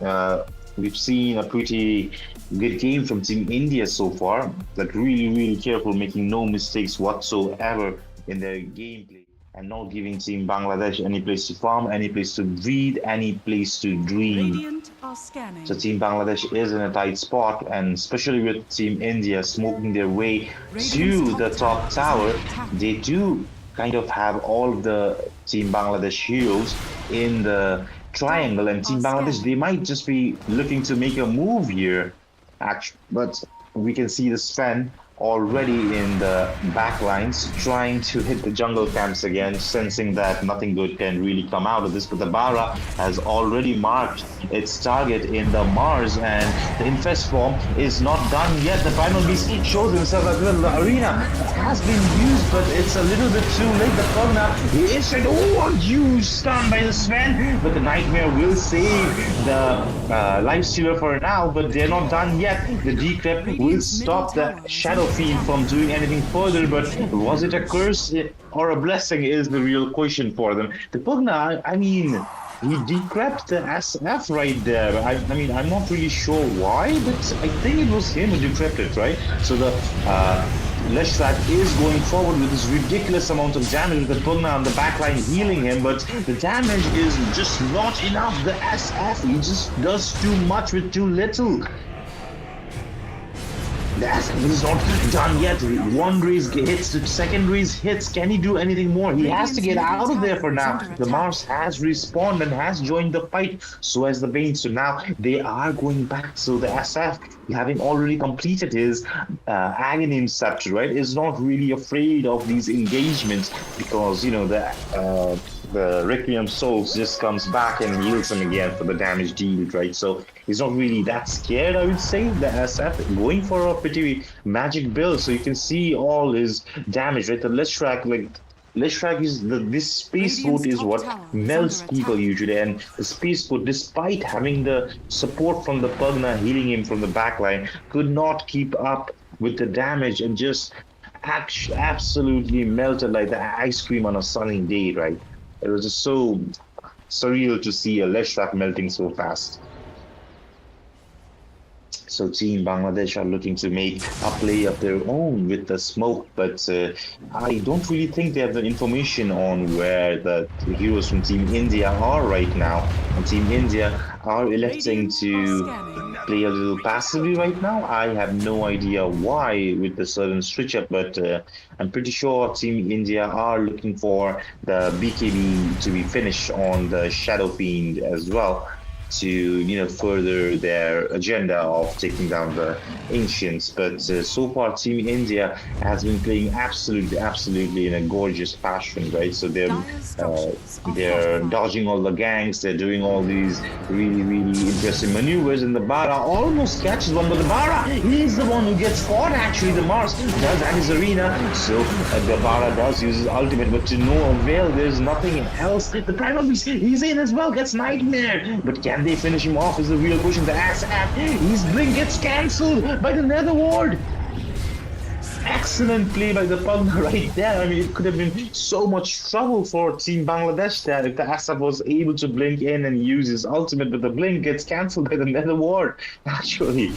we've seen a pretty good game from Team India so far. Like really careful, making no mistakes whatsoever in their gameplay, and not giving Team Bangladesh any place to farm, any place to breathe, any place to dream. So Team Bangladesh is in a tight spot, and especially with Team India smoking their way to the top tower, they do kind of have all of the Team Bangladesh heroes in the triangle, and Team Bangladesh, they might just be looking to make a move here, actually, but we can see the Sven already in the back lines trying to hit the jungle camps again, sensing that nothing good can really come out of this. But the Bara has already marked its target in the Mars, and the Infest form is not done yet. The Primal Beast shows himself as well. The arena has been used, but it's a little bit too late. The Pugna is said, oh, a huge stun by the Sven, but the Nightmare will save the Lifestealer for now, but they're not done yet. The Decrep will stop the Shadow Fiend from doing anything further, but was it a curse or a blessing is the real question for them. The Pugna, I mean, he decrept the SF right there. I mean, I'm not really sure why, but I think it was him who decrept it, right? So the Leshrat is going forward with this ridiculous amount of damage with the Pugna on the backline healing him, but the damage is just not enough. The SF, he just does too much with too little. The SF is not done yet. One raise hits, the second raise hits. Can he do anything more? He has to get out of there for now. The Mars has respawned and has joined the fight. So has the Bane. So now they are going back. So the SF, having already completed his Aghanim Scepter, right, is not really afraid of these engagements because, you know, the the Requiem Souls just comes back and heals him again for the damage dealt, right? So he's not really that scared, I would say, the SF going for a pretty magic build. So you can see all his damage, right? The Leshrac, like Leshrac is this space boat is what melts people usually, and the space boat, despite having the support from the Pugna healing him from the backline, could not keep up with the damage and just absolutely melted like the ice cream on a sunny day, right? It was just so surreal to see a Leshrac melting so fast. So Team Bangladesh are looking to make a play of their own with the smoke, but I don't really think they have the information on where the heroes from Team India are right now. And Team India are electing to play a little passively right now. I have no idea why with the sudden switch up, but I'm pretty sure Team India are looking for the BKB to be finished on the Shadow Fiend as well, to further their agenda of taking down the ancients. But so far Team India has been playing absolutely in a gorgeous fashion, right? So they're dodging all the ganks, they're doing all these really interesting maneuvers, and the Bara almost catches one, but the Bara, he's the one who gets caught. Actually the Mars does have his arena, so the Bara does use his ultimate, but to no avail. There's nothing else. The Primal Beast, he's in as well, gets Nightmare, but can they finish him off is the real question. The SF, his blink gets cancelled by the Nether Ward. Excellent play by the Pugna right there. I mean, it could have been so much trouble for Team Bangladesh there if the SF was able to blink in and use his ultimate, but the blink gets cancelled by the Nether Ward, actually.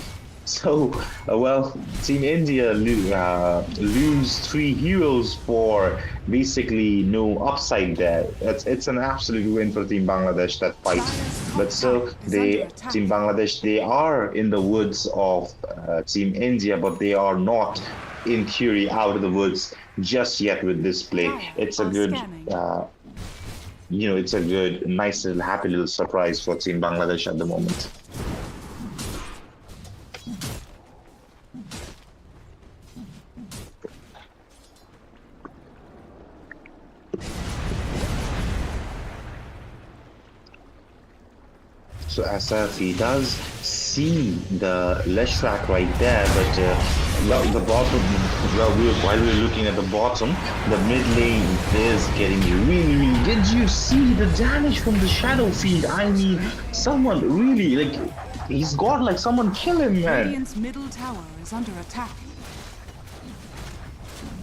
So, well, Team India lose 3 heroes for basically no upside there. It's an absolute win for Team Bangladesh, that fight. But still, Team Bangladesh, they are in the woods of Team India, but they are not in theory out of the woods just yet with this play. It's a good, it's a good, nice little, happy little surprise for Team Bangladesh at the moment. So SF, he does see the Leshrac right there, but the bottom, while we're looking at the bottom, the mid lane is getting really. Did you see the damage from the Shadow Fiend? I mean, someone really, he's got someone kill him, man. Radiant's middle tower is under attack.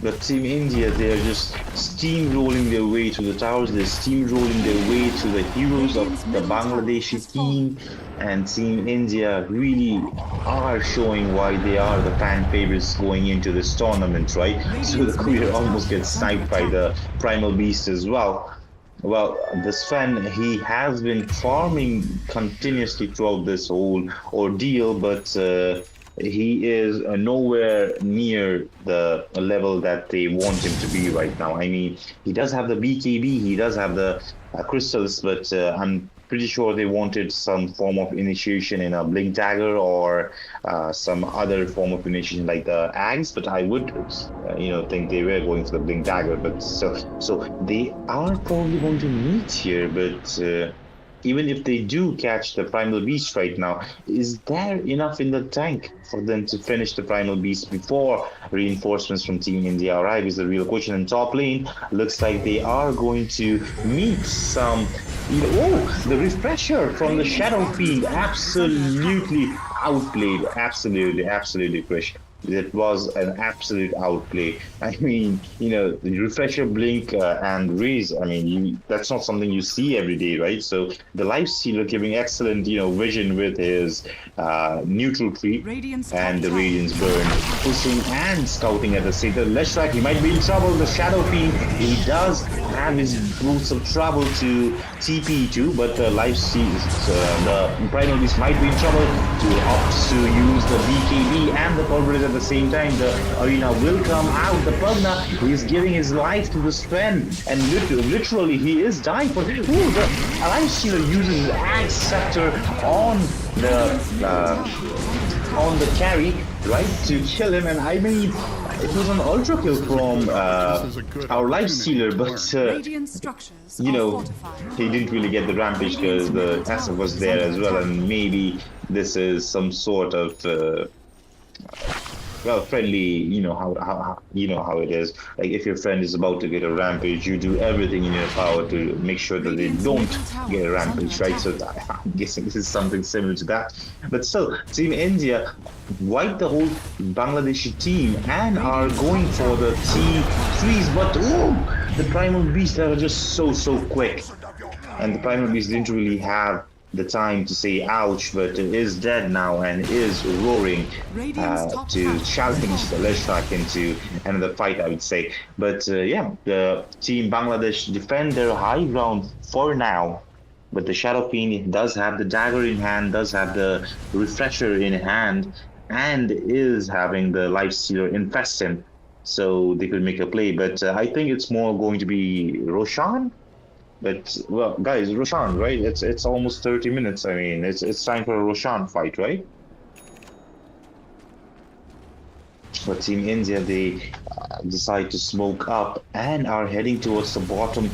But Team India, they're just steamrolling their way to the towers, they're steamrolling their way to the heroes of the Bangladeshi team, and Team India really are showing why they are the fan favorites going into this tournament, right? So the Courier almost gets sniped by the Primal Beast as well. Well, this fan, he has been farming continuously throughout this whole ordeal, but he is nowhere near the level that they want him to be right now. I mean, he does have the BKB, he does have the crystals, but I'm pretty sure they wanted some form of initiation in a Blink Dagger or some other form of initiation like the Axe, but I would think they were going for the Blink Dagger. But so they are probably going to meet here, but even if they do catch the Primal Beast right now, is there enough in the tank for them to finish the Primal Beast before reinforcements from Team India arrive is the real question. In top lane, looks like they are going to meet some... the refresher from the Shadow Fiend, absolutely outplayed. Absolutely, Krish. It was an absolute outplay. I mean, the refresher, blink, and raise. I mean, that's not something you see every day, right? So the Lifestealer giving excellent, vision with his neutral creep and the Radiance Burn, pushing and scouting at the same time. Leshrac, he might be in trouble. The Shadow Fiend, he does have his boots of trouble to TP to, but the the Primal Beast might be in trouble to opt to use the BKB and the Pulverized at the same time. The arena will come out. The Pugna, he is giving his life to this friend, and literally he is dying for... the Lifestealer uses his Axe Scepter on the carry, right, to kill him. And I mean, it was an ultra kill from our life stealer, but Radiant structures you are know, fortified. he didn't really get the rampage because the SF was there as well, and maybe this is some sort of well, friendly. You know how it is. Like if your friend is about to get a rampage, you do everything in your power to make sure that they Radiant's don't middle tower get a is under rampage, right? attack. So I'm guessing this is something similar to that. But still, Team India wiped the whole Bangladeshi team and are going for the T3s, but oh, the Primal Beasts are just so quick, and the Primal Beast didn't really have the time to say ouch, but it is dead now and is roaring Radiant's top to tower challenge the Leshak into another fight, I would say. But yeah, the team Bangladesh defend their high ground for now. But the Shadow Fiend does have the dagger in hand, does have the refresher in hand, and is having the life stealer infest him. So they could make a play. But I think it's more going to be Roshan, but well, guys, Roshan, right? It's almost 30 minutes. I mean, it's time for a Roshan fight, right? But Team India, they decide to smoke up and are heading towards the bottom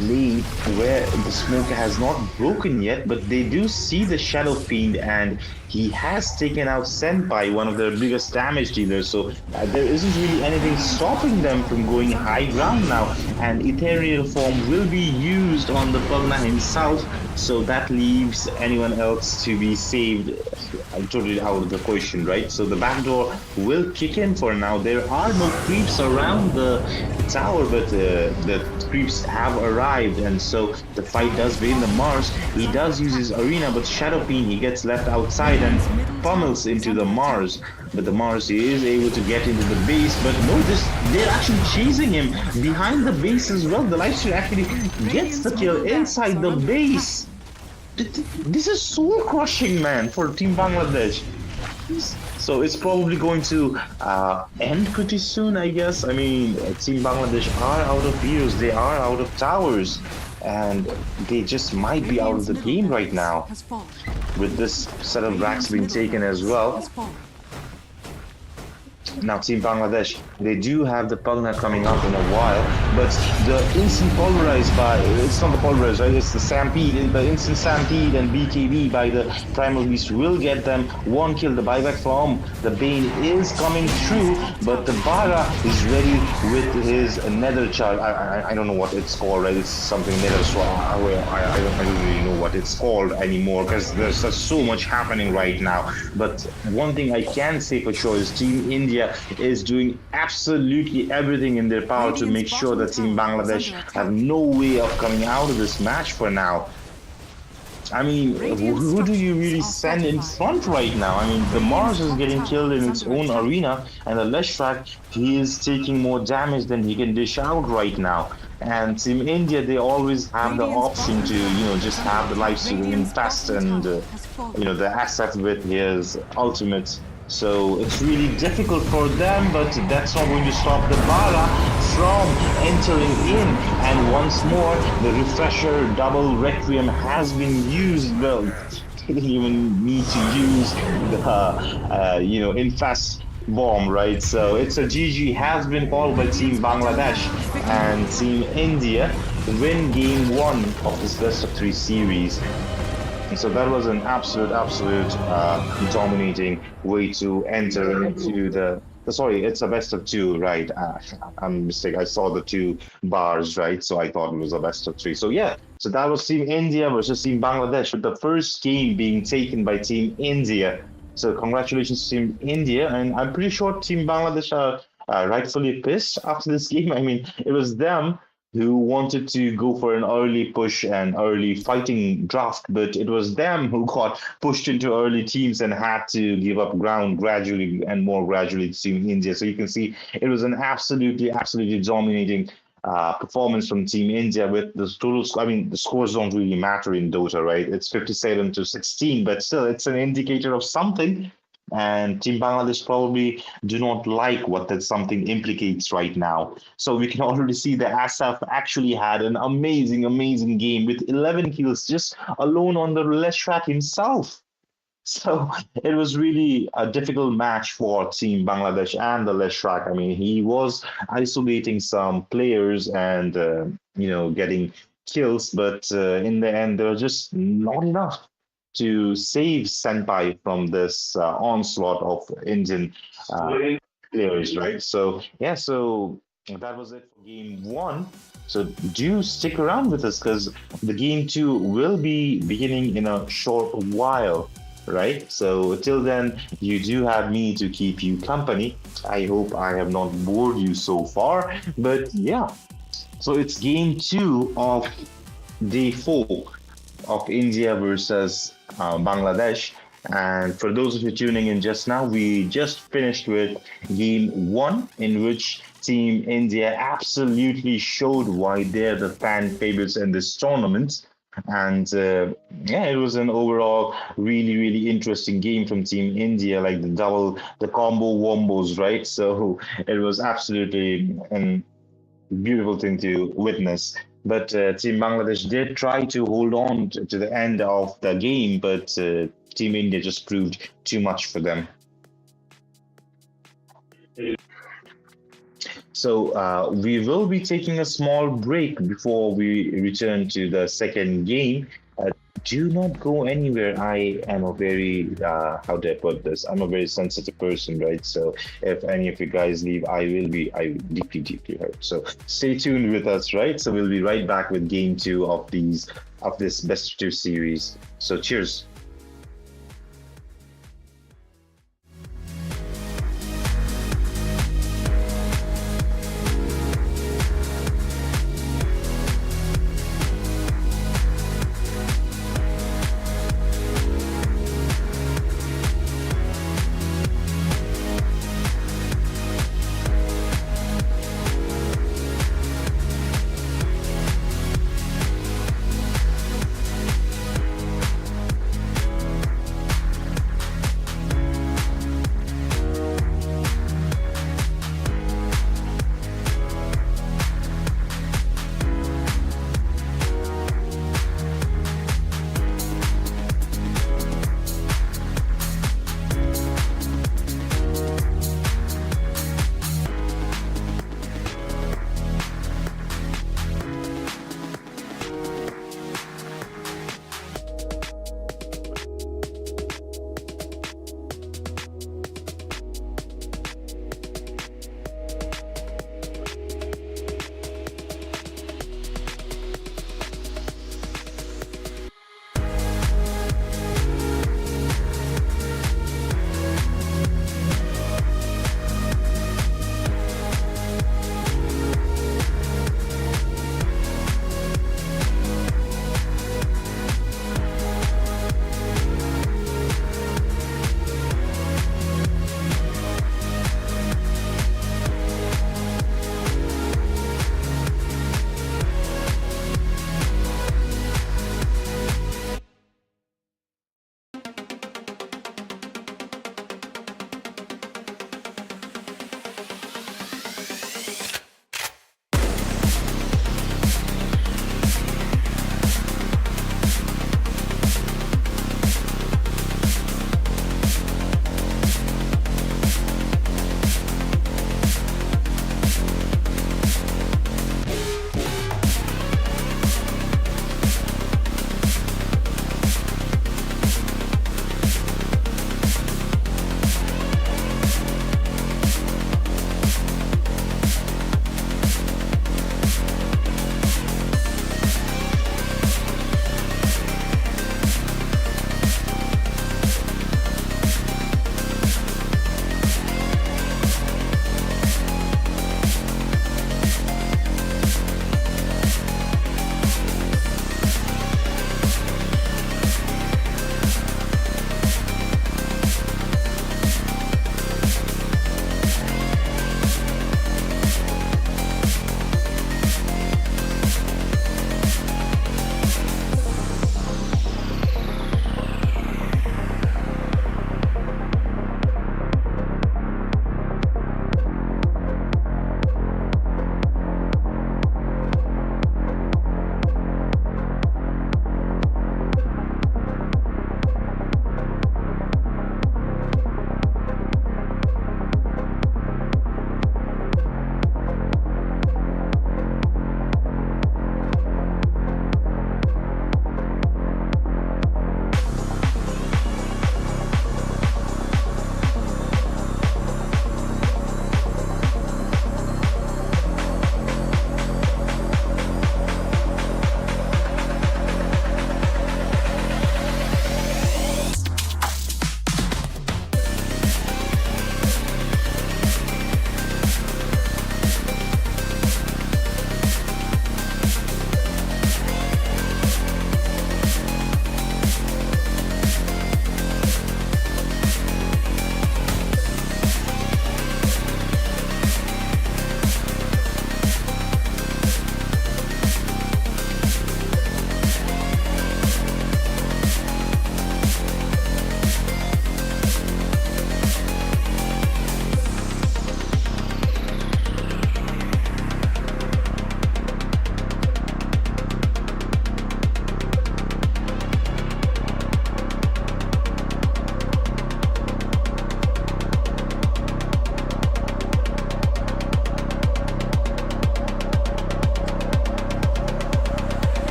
lane where the smoke has not broken yet, but they do see the Shadow Fiend and he has taken out Senpai, one of their biggest damage dealers. So there isn't really anything stopping them from going high ground now. And Ethereal form will be used on the Pugna himself, so that leaves anyone else to be saved totally out of the question, right? So the backdoor will kick in for now. There are no creeps around the tower, but the creeps have arrived, and so the fight does begin. The Mars, he does use his arena, but Shadow Fiend, he gets left outside and pummels into the Mars. But the Mars, he is able to get into the base, but notice they're actually chasing him behind the base as well. The Lifesteal actually gets the kill inside the base. This is soul crushing, man, for Team Bangladesh. So it's probably going to end pretty soon, I guess. I mean, Team Bangladesh are out of heroes, they are out of towers, and they just might be out of the game right now. With this set of racks being taken as well. Now, Team Bangladesh, they do have the Pugna coming up in a while, but the instant pulverized by, it's not the pulverized, right? It's the Stampede, the instant Stampede and BKB by the Primal Beast will get them one kill. The buyback from the Bane is coming through, but the Bara is ready with his Nether Charge. I don't know what it's called, right? It's something Nether, so I don't really know what it's called anymore because there's so much happening right now. But one thing I can say for sure is Team India is doing absolutely everything in their power to make sure that Team Bangladesh have no way of coming out of this match for now. I mean, who do you really send in front right now? I mean, the Mars is getting killed in its own arena, and the Leshak, he is taking more damage than he can dish out right now. And Team India, they always have the option to, just have the lifesteal infest and, the SF with his ultimate. So it's really difficult for them, but that's not going to stop the Bara from entering in. And once more, the refresher double Requiem has been used. Well, they didn't even need to use the, infest bomb, right? So it's a GG has been called by Team Bangladesh, and Team India win game 1 of this best of 3 series. So that was an absolute dominating way to enter into the. Sorry, it's a best of 2, right? I'm mistaken. I saw the 2 bars, right? So I thought it was a best of 3. So yeah, so that was Team India versus Team Bangladesh, with the first game being taken by Team India. So congratulations, Team India, and I'm pretty sure Team Bangladesh are rightfully pissed after this game. I mean, it was them who wanted to go for an early push and early fighting draft, but it was them who got pushed into early teams and had to give up ground gradually and more gradually to Team India. So you can see it was an absolutely dominating performance from Team India with the total. I mean, the scores don't really matter in Dota, right? It's 57-16, but still, it's an indicator of something. And Team Bangladesh probably do not like what that something implicates right now. So we can already see that Asaf actually had an amazing game with 11 kills just alone on the Leshak himself. So it was really a difficult match for Team Bangladesh and the Leshrak. I mean, he was isolating some players and getting kills, but in the end, there was just not enough to save Senpai from this onslaught of Indian players, right? So yeah, so that was it for game one. So do stick around with us because the game two will be beginning in a short while, right? So till then, you do have me to keep you company. I hope I have not bored you so far, but yeah. So it's game two of day four of India versus Bangladesh. And for those of you tuning in just now, we just finished with game one, in which Team India absolutely showed why they're the fan favorites in this tournament. And yeah, it was an overall really, really interesting game from Team India, like the combo wombos, right? So it was absolutely an beautiful thing to witness. But Team Bangladesh did try to hold on to the end of the game, but Team India just proved too much for them. So we will be taking a small break before we return to the second game. Do not go anywhere. I am a very, how do I put this? I'm a very sensitive person, right? So if any of you guys leave, I deeply, deeply hurt. So stay tuned with us, right? So we'll be right back with game two of this best of two series. So cheers.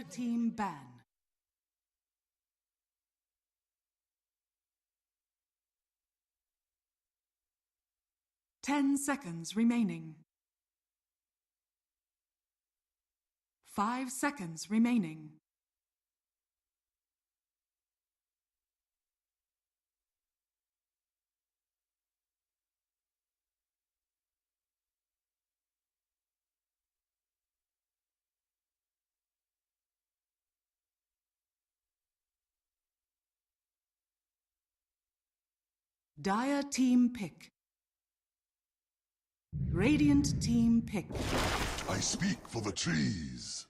Dire team ban. Ten seconds remaining. 5 seconds remaining. Dire team pick. Radiant team pick. I speak for the trees.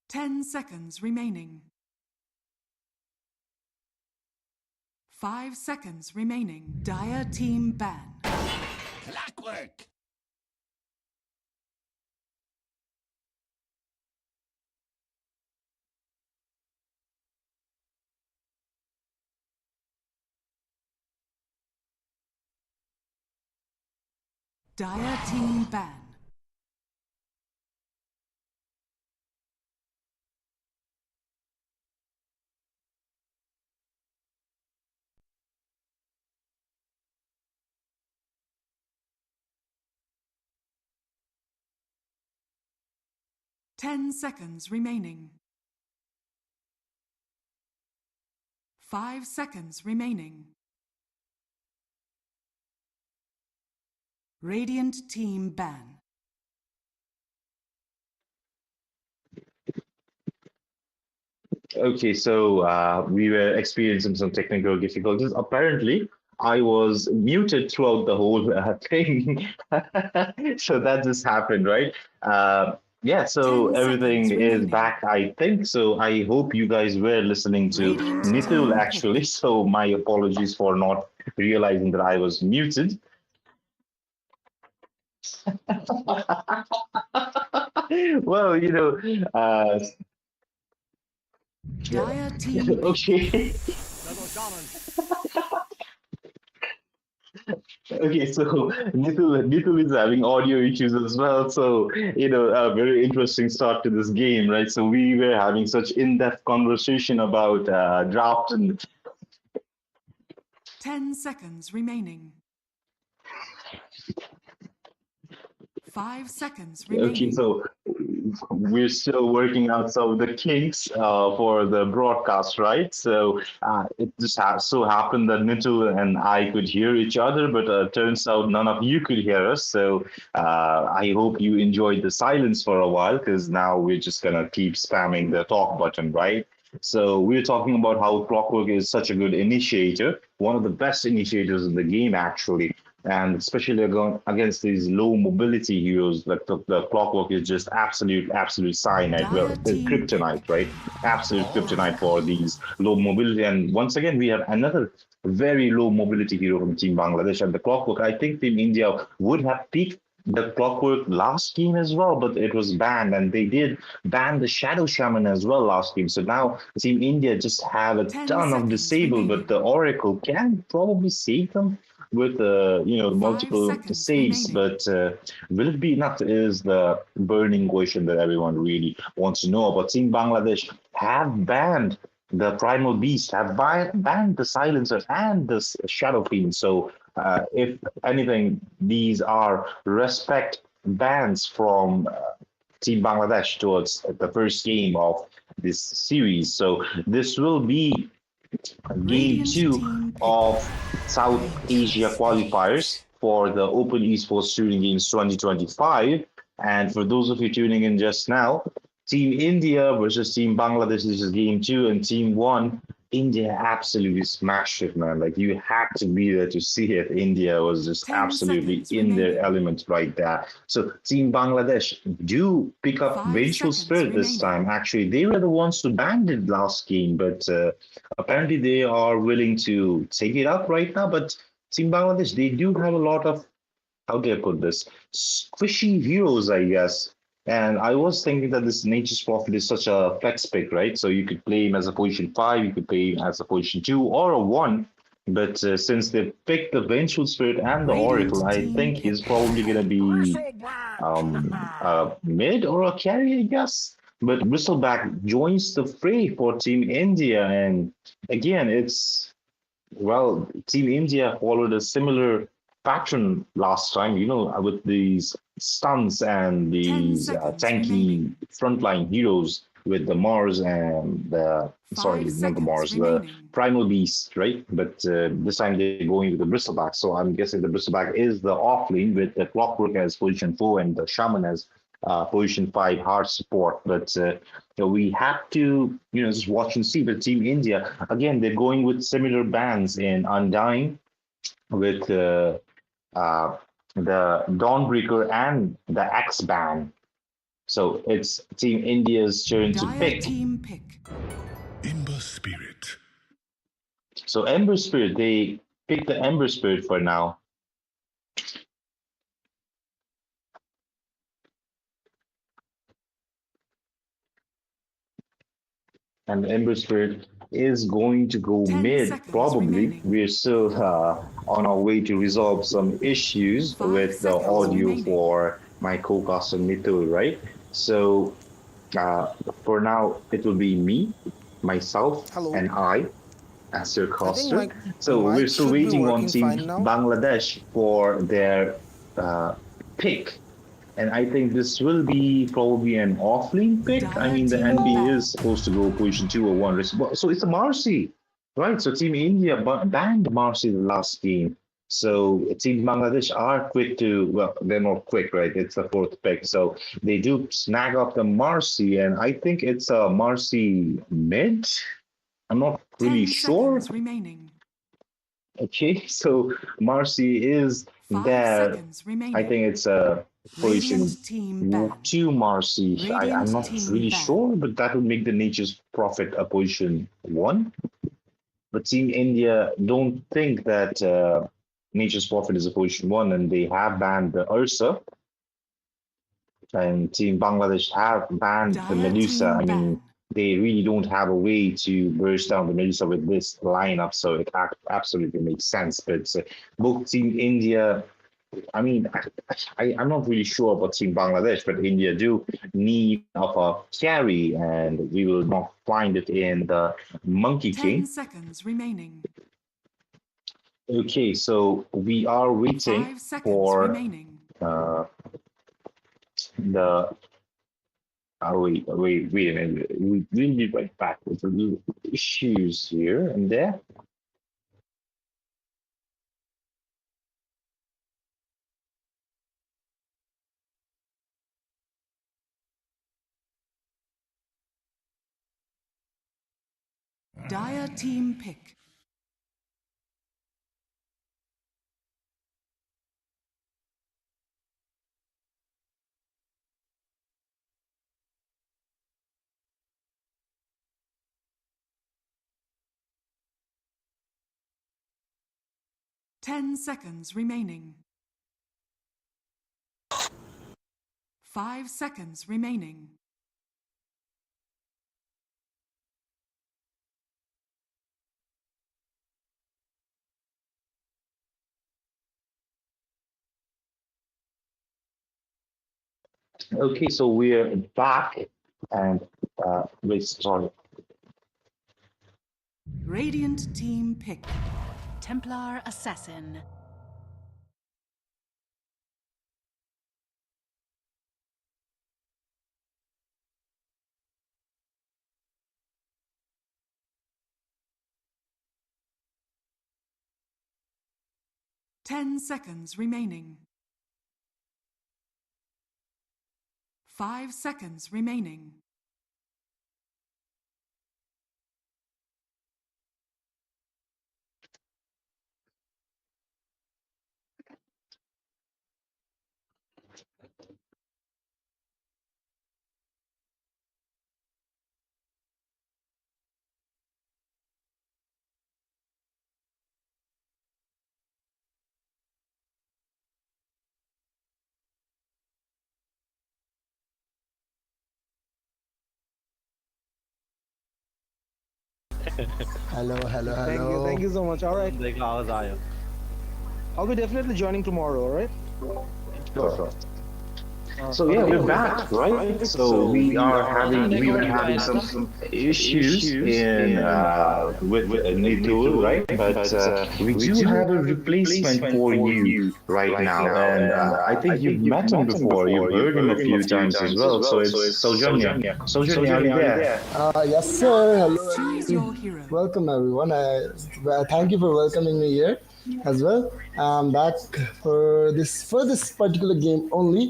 Ten seconds remaining. 5 seconds remaining. Dire team ban. Clockwork! Dire team ban. Ten seconds remaining. 5 seconds remaining. Radiant team ban. Okay, so we were experiencing some technical difficulties. Apparently, I was muted throughout the whole thing. So that just happened, right? Yeah, so 10 everything seconds is remaining. back, I think. So I hope you guys were listening to Radiant Nitul team actually. pick. So my apologies for not realizing that I was muted. Well, Dire team pick. okay. Okay, so Nitul is having audio issues as well. So, a very interesting start to this game, right? So we were having such in-depth conversation about draft and 10 seconds remaining. 5 seconds okay, remaining. so we're still working out some of the kinks for the broadcast, right? So it just so happened that Nitul and I could hear each other, but turns out none of you could hear us. So I hope you enjoyed the silence for a while, because now we're just gonna keep spamming the talk button, right? So we're talking about how Clockwork is such a good initiator, one of the best initiators in the game, actually. And especially against these low mobility heroes, like the Clockwork is just absolute cyanide, well, Dire team pick. kryptonite, right? Absolute kryptonite for these low mobility. And once again, we have another very low mobility hero from Team Bangladesh. And the Clockwork, I think Team India would have picked the Clockwork last game as well, but it was banned, and they did ban the Shadow Shaman as well last game. So now Team India just have a 10 ton of seconds disable, but remaining. the Oracle can probably save them with 5 multiple seconds saves. remaining. But will it be enough? Is the burning question that everyone really wants to know about. Team Bangladesh have banned the Primal Beast, have banned the Silencer and the Shadow Fiend. So if anything, these are respect bans from Team Bangladesh towards the first game of this series. So this will be game Radiant two team pick. of South Asia qualifiers for the Open Esports Shooting Games 2025. And for those of you tuning in just now, Team India versus Team Bangladesh. This is game two, and Team one, India absolutely smashed it, man. Like you had to be there to see it. India was just 10 absolutely seconds in their remaining. element right there. So Team Bangladesh do pick up 5 Vengeful seconds Spirit this time. remaining. Actually, they were the ones who banned it last game, but apparently they are willing to take it up right now. But Team Bangladesh, they do have a lot of, how do I put this, squishy heroes, I guess. And I was thinking that this Nature's Prophet is such a flex pick, right? So you could play him as a position five, you could play him as a position two or a one. But since they picked the Vengeful Spirit and the Oracle, Radiant I team think he's pick. probably going to be Bristleback! a mid or a carry, I guess. But Bristleback joins the fray for Team India. And again, it's well, Team India followed a similar pattern last time, with these stunts and 10 these seconds tanky remaining. frontline heroes with the Mars and sorry, 5 not the seconds Mars, the remaining. Primal Beast, right? But this time they're going with the Bristleback. So I'm guessing the Bristleback is the offlane with the Clockwork as position four and the Shaman as position five hard support. But we have to, just watch and see. But Team India, again, they're going with similar bans in Undying with the Dawnbreaker and the Axe ban. So it's Team India's turn to Dire pick. team pick. Ember Spirit. So Ember Spirit, they pick the Ember Spirit for now. And Ember Spirit is going to go 10 mid, seconds probably. remaining. We're still on our way to resolve some issues 5 with the seconds audio remaining. for my co-caster Mithul, right? So for now, it will be me, myself, Hello. and I as your I think caster. my So we're mic still should be waiting on working Team fine now. Bangladesh for their pick. And I think this will be probably an offlane pick. I Dire mean, the team NBA ban. is supposed to go position two or one. So it's a Marcy, right? So Team India banned Marcy the last game. So Team Bangladesh are quick to, well, they're not quick, right? It's the fourth pick. So they do snag up the Marcy, and I think it's a Marcy mid. I'm not really 10 sure. seconds remaining. Okay, so Marcy is 5 there. seconds I remaining. think it's a position Radiant team ban. two Marcy. I'm Radiant not team really ban. sure, but that would make the Nature's Prophet a position one. But Team India don't think that Nature's Prophet is a position one, and they have banned the Ursa, and Team Bangladesh have banned the Dire Medusa. team I mean, ban. they really don't have a way to burst down the Medusa with this lineup, so it absolutely makes sense. But both Team India, I mean, I'm not really sure about Team Bangladesh, but India do need of a carry, and we will not find it in the Monkey 10 King. seconds remaining. Okay, so we are waiting 5 seconds for remaining. the. Wait a minute. We will be right back with a little issues here and there. Dire team pick. Ten seconds remaining. 5 seconds remaining. Okay, so we're back, and wait, sorry. Radiant team pick. Templar Assassin. Ten seconds remaining. 5 seconds remaining. Hello, hello, Thank you so much. All right, देखो आवाज आया I'll be definitely joining tomorrow. All right. Sure, sure. So Okay. yeah, we're back, right? So we were having some issues in with Nitul, right? But we do have a replacement for you right now, and I think you've met him before. You've heard him a few times as well. So it's Sojourner. Sojourner, are you there? Yes, sir. Hello. Choose your hero. Welcome, everyone. Thank you for welcoming me here as well. I'm back for this particular game only,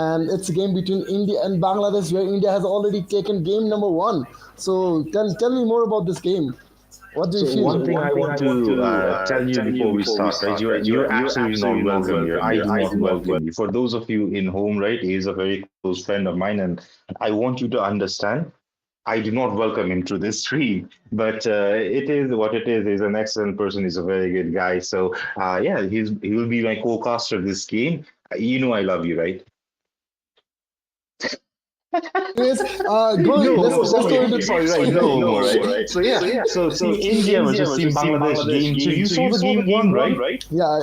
and it's a game between India and Bangladesh, where India has already taken game number one. So tell me more about this game. What do you So feel? one thing I want to tell you before we start, right? You're absolutely not welcome here. I do not welcome you. For those of you in home, right? He's a very close friend of mine, and I want you to understand. I do not welcome him to this stream, but it is what it is. He's an excellent person. He's a very good guy. So yeah, he will be my co-caster this game. You know I love you, right? Anyways, let's go into sorry, right? No, right? So yeah, so Team India versus Team Bangladesh game two. You saw the game one, right? Yeah,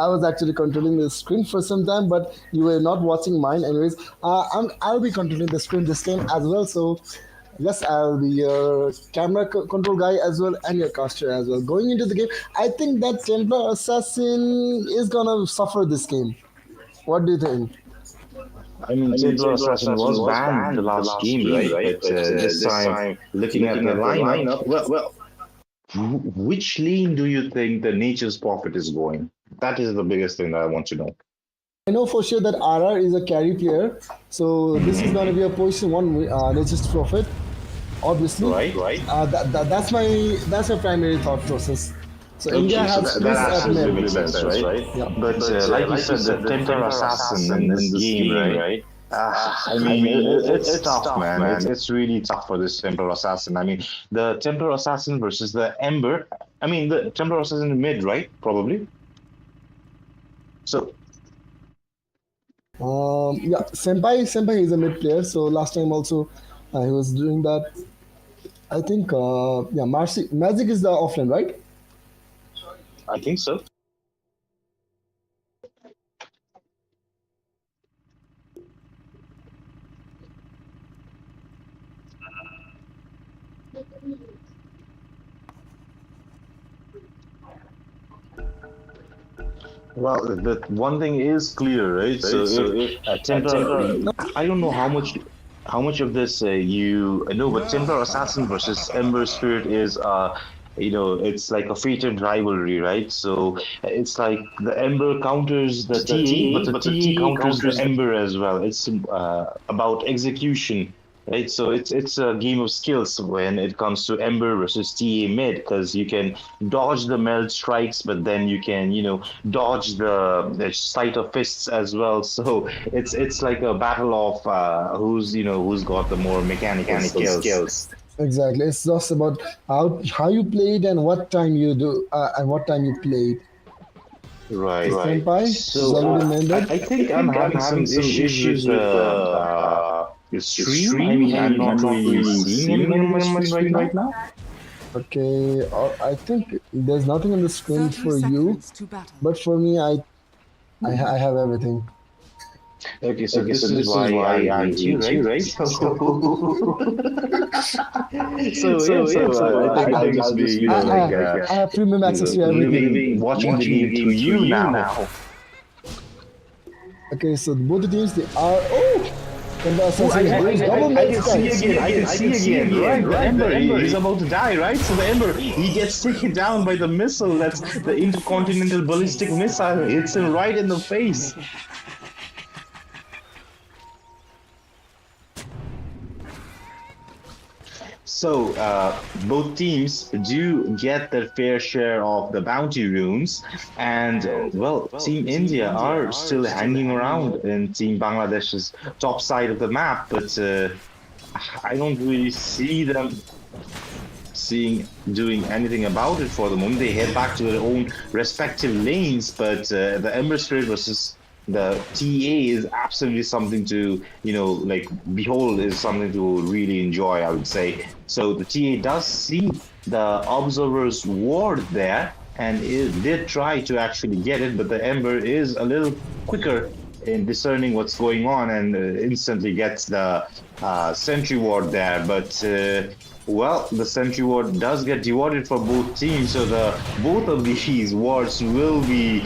I was actually controlling the screen for some time, but you were not watching mine. Anyways, I'll be controlling the screen this game as well. So, yes, I'll be your camera control guy as well and your caster as well. Going into the game, I think that Templar Assassin is gonna suffer this game. What do you think? I mean, Templar Assassin was banned the last game, right? But this time, looking at the lineup, well, which lane do you think the Nature's Prophet is going? That is the biggest thing that I want to know. I know for sure that RR is a carry player, so this is gonna be a position one Nature's Prophet, obviously. Right. That's my primary thought process. So India Okay, so has that Chris at absolutely mid. makes sense, right? Yeah. But like you said, the Templar Assassin in this game, right? I mean, it's tough, man. It's really tough for this Templar Assassin. I mean, the Templar Assassin versus the Ember. I mean, the Templar Assassin in mid, right? Probably. So, Yeah, Senpai is a mid player. So last time also he was doing that. I think yeah, Magic is the offlane, right? I think so. Well, the one thing is clear, right? So, Templar, I don't know how much of this you know, but Templar Assassin versus Ember Spirit is it's like a fated rivalry, right? So it's like the Ember counters the TA, but the TA counters the Ember as well. It's about execution, right? So it's a game of skills when it comes to Ember versus TA mid, because you can dodge the meld strikes, but then you can dodge the sight of fists as well. So it's like a battle of who's got the more mechanical skills. Exactly. It's just about how you played and what time you do and what time you played. Right. Senpai is So already mended. I think I'm having some issues with the stream. I mean, I'm not really seeing anything on my screen right now. Okay, I think there's nothing on the screen 30 for you, seconds to battle. but for me, I have everything. Okay, so this is why I hate you, right? I think I'll just be I have premium access to everything. watching the game through you now. Okay, so both the teams they are and the assassin is double I melt can strikes. see again. I can see again. Right, the Ember. He's about to die, right? So the Ember, he gets taken down by the missile. That's the intercontinental ballistic missile. Hits him right in the face. So both teams do get their fair share of the bounty runes, and well, Team India are still hanging around in Team Bangladesh's top side of the map, but I don't really see them doing anything about it for the moment. They head back to their own respective lanes, but the Ember Spirit versus the TA is absolutely something to behold, is something to really enjoy, I would say. So the TA does see the observer's ward there, and it did try to actually get it, but the Ember is a little quicker in discerning what's going on and instantly gets the sentry ward there. But well, the sentry ward does get dewarded for both teams, so the both of these wards will be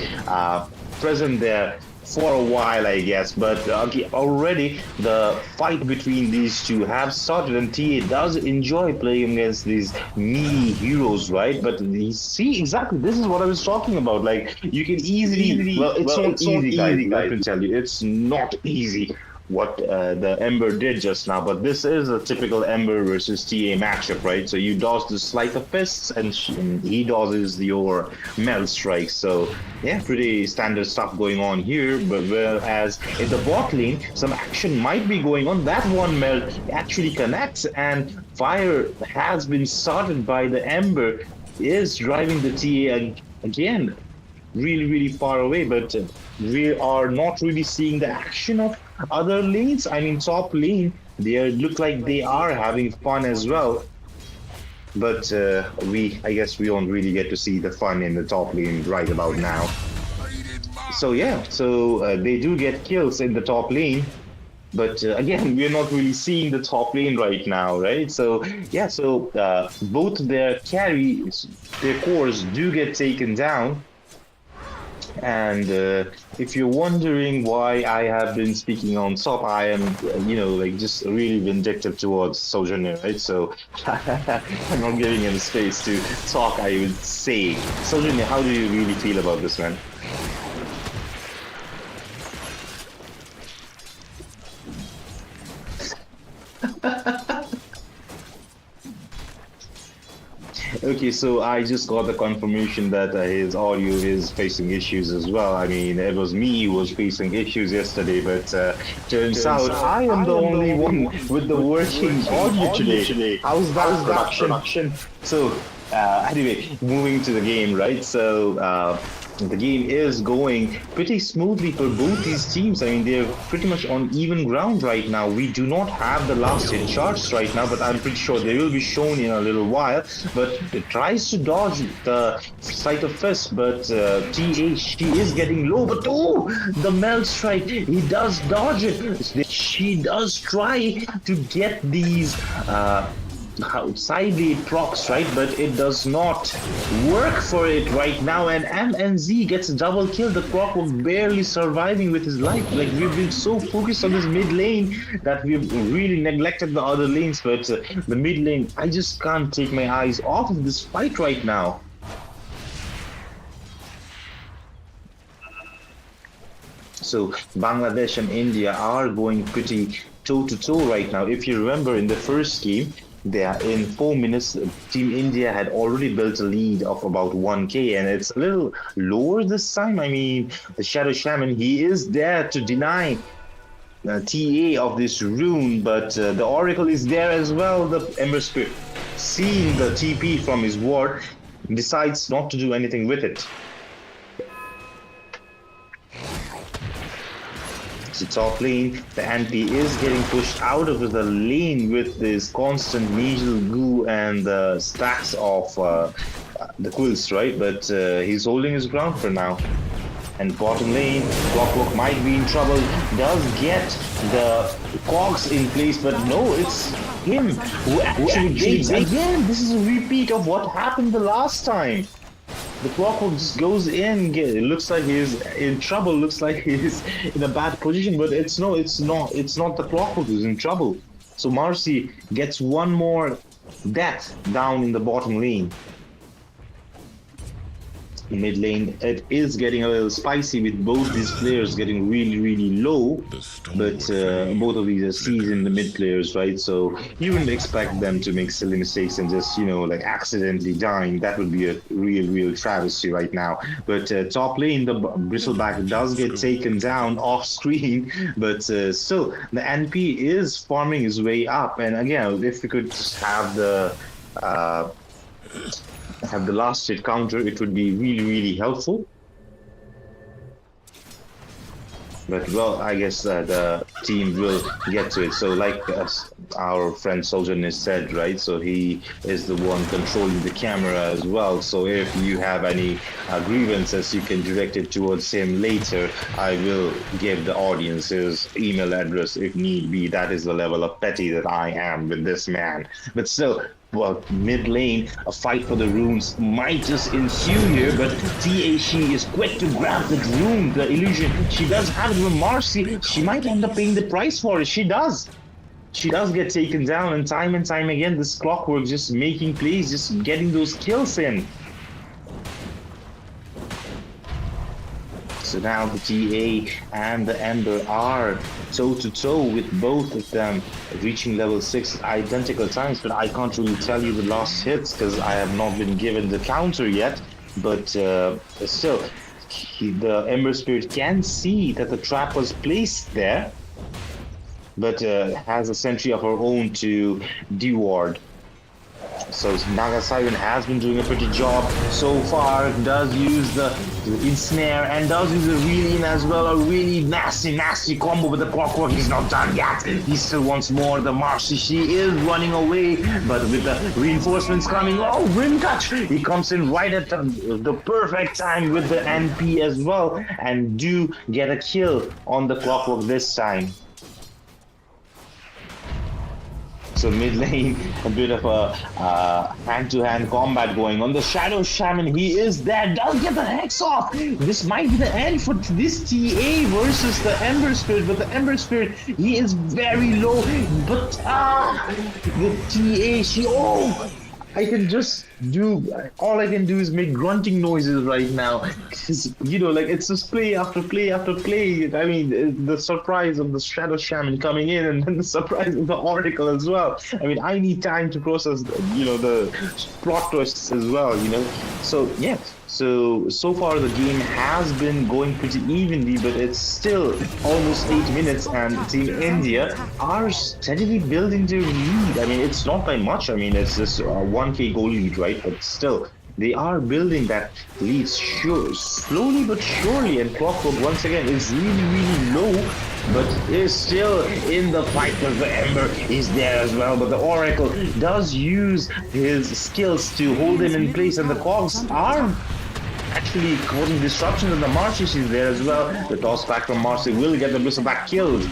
present there for a while, I guess. But okay, already the fight between these two have started, and TA does enjoy playing against these meaty heroes, right? But you see, exactly, this is what I was talking about. Like, you can easily, well, it's not easy, guys. I can tell you, it's not easy what the Ember did just now, but this is a typical Ember versus TA matchup, right? So you dodge the Sleight of Fists, and he dodges your Melt Strike. So yeah, pretty standard stuff going on here. But whereas in the bot lane, some action might be going on. That one Melt actually connects, and fire has been started by the Ember, is driving the TA again really far away, but we are not really seeing the action of other lanes. I mean, top lane, they look like they are having fun as well, but I guess we don't really get to see the fun in the top lane right about now. So yeah, so they do get kills in the top lane, but again, we're not really seeing the top lane right now, right? So yeah, so both their carries, their cores do get taken down. And if you're wondering why I have been speaking on top, I am, like just really vindictive towards Sojourner, right? So I'm not giving him space to talk, I would say. Sojourner, how do you really feel about this, man? Okay, so I just got the confirmation that his audio is facing issues as well. I mean, it was me who was facing issues yesterday, but turns out I am the only one with the working audio today. How's that production? So, anyway, moving to the game, right? So, the game is going pretty smoothly for both these teams. I mean, they're pretty much on even ground right now. We do not have the last hit charts right now, but I'm pretty sure they will be shown in a little while. But it tries to dodge the Sight of Fist, but TH, she is getting low. But oh, the Melt Strike, he does dodge it. She does try to get these sidely procs, right? But it does not work for it right now, and MNZ gets a double kill. The Croc was barely surviving with his life. Like, we've been so focused on this mid lane that we've really neglected the other lanes, but the mid lane, I just can't take my eyes off of this fight right now. So Bangladesh and India are going pretty toe-to-toe right now. If you remember, in the first game, in 4 minutes, Team India had already built a lead of about 1k, and it's a little lower this time. I mean, the Shadow Shaman, he is there to deny TA of this rune, but the Oracle is there as well. The Ember Spirit, seeing the TP from his ward, decides not to do anything with it. So top lane, the NP is getting pushed out of the lane with this constant needle goo and the stacks of the quills, right? But he's holding his ground for now. And bottom lane, Clockwork might be in trouble, does get the cogs in place, but no, it's him who actually breaks again. This is a repeat of what happened the last time. The Clockwork just goes in. It looks like he's in trouble. Looks like he's in a bad position, but it's not the Clockwork who's in trouble. So Marcy gets one more death down in the bottom lane. Mid lane, it is getting a little spicy with both these players getting really low, but both of these are seasoned mid players, right? So you wouldn't expect them to make silly mistakes and just, like accidentally dying. That would be a real travesty right now. But top lane, the Bristleback does get taken down off screen, but still the NP is farming his way up. And again, if we could just have the last hit counter, it would be really helpful. But well, I guess the team will get to it. So, like our friend Sojourner said, right? So he is the one controlling the camera as well. So if you have any grievances, you can direct it towards him later. I will give the audience his email address if need be. That is the level of petty that I am with this man. But still, well, mid lane, a fight for the runes might just ensue here, but TAC is quick to grab the rune, the illusion. She does have it with Marcy. She might end up paying the price for it. She does. She does get taken down, and time again, this clockwork just making plays, just getting those kills in. So now the TA and the Ember are toe-to-toe with both of them reaching level 6 identical times, but I can't really tell you the last hits because I have not been given the counter yet. But still, the Ember Spirit can see that the trap was placed there, but has a sentry of her own to deward. So Naga Siren has been doing a pretty job so far, does use the ensnare and does use the reel in as well, a really nasty combo with the clockwork. He's not done yet, he still wants more. The Marcy, she is running away, but with the reinforcements coming, oh, rim touch! He comes in right at the perfect time with the NP as well, and do get a kill on the clockwork this time. So mid lane, a bit of a hand-to-hand combat going on. The Shadow Shaman, he is there, does get the Hex off. This might be the end for this TA versus the Ember Spirit, but the Ember Spirit, he is very low. But the TA, I can just all I can do is make grunting noises right now. You know, like it's just play after play after play. I mean, the surprise of the Shadow Shaman coming in, and then the surprise of the Oracle as well. I mean, I need time to process, the plot twists as well, So, yeah. So far the game has been going pretty evenly, but it's still almost 8 minutes, and Team India are steadily building their lead. I mean, it's not by much. I mean, it's just a 1k goal lead, right? But still, they are building that lead slowly but surely, and Clockwork once again is really low, but is still in the fight because the Ember is there as well. But the Oracle does use his skills to hold him in place, and the Cogs are actually causing disruptions, and the Marcy is there as well. The toss back from Marcy will get the Bristleback killed.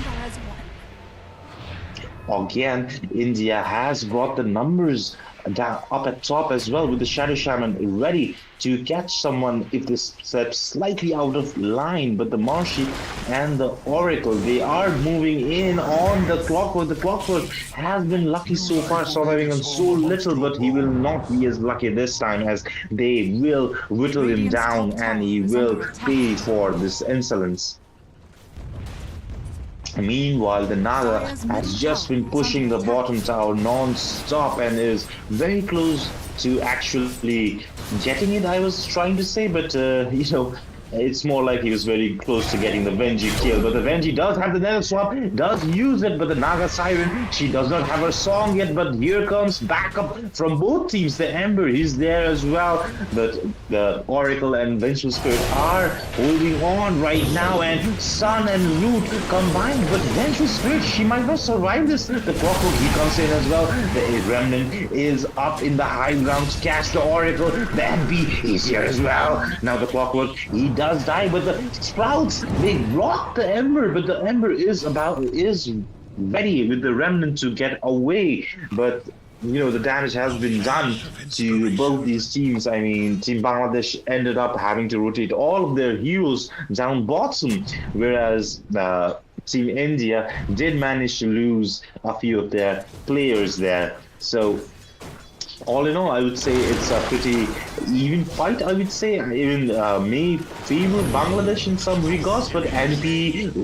Again, India has brought the numbers down up at top as well, with the Shadow Shaman ready to catch someone if they step slightly out of line. But the Marcy and the Oracle, they are moving in on the Clockwork. The Clockwork has been lucky so far, surviving on so little, but he will not be as lucky this time, as they will whittle him down and he will pay for this insolence. Meanwhile, the Naga has just been pushing the bottom tower non-stop and is very close to actually getting it, I was trying to say, but it's more like he was very close to getting the Venji kill. But the Venji does have the Nether Swap, does use it, but the Naga Siren, she does not have her song yet, but here comes backup from both teams. The Ember is there as well, but the Oracle and Vengeful Spirit are holding on right now, and Sun and Root combined, but Vengeful Spirit, she might not survive this. The Clockwork, he comes in as well. The Remnant is up in the high ground to catch the Oracle. The MP is here as well. Now the Clockwork, he does die, but the Sprouts, they block the Ember, but the Ember is ready with the Remnant to get away. But the damage has been done to both these teams. I mean, Team Bangladesh ended up having to rotate all of their heroes down bottom, whereas Team India did manage to lose a few of their players there. So all in all, I would say it's a pretty even fight. I would say even may favor Bangladesh in some regards, but NP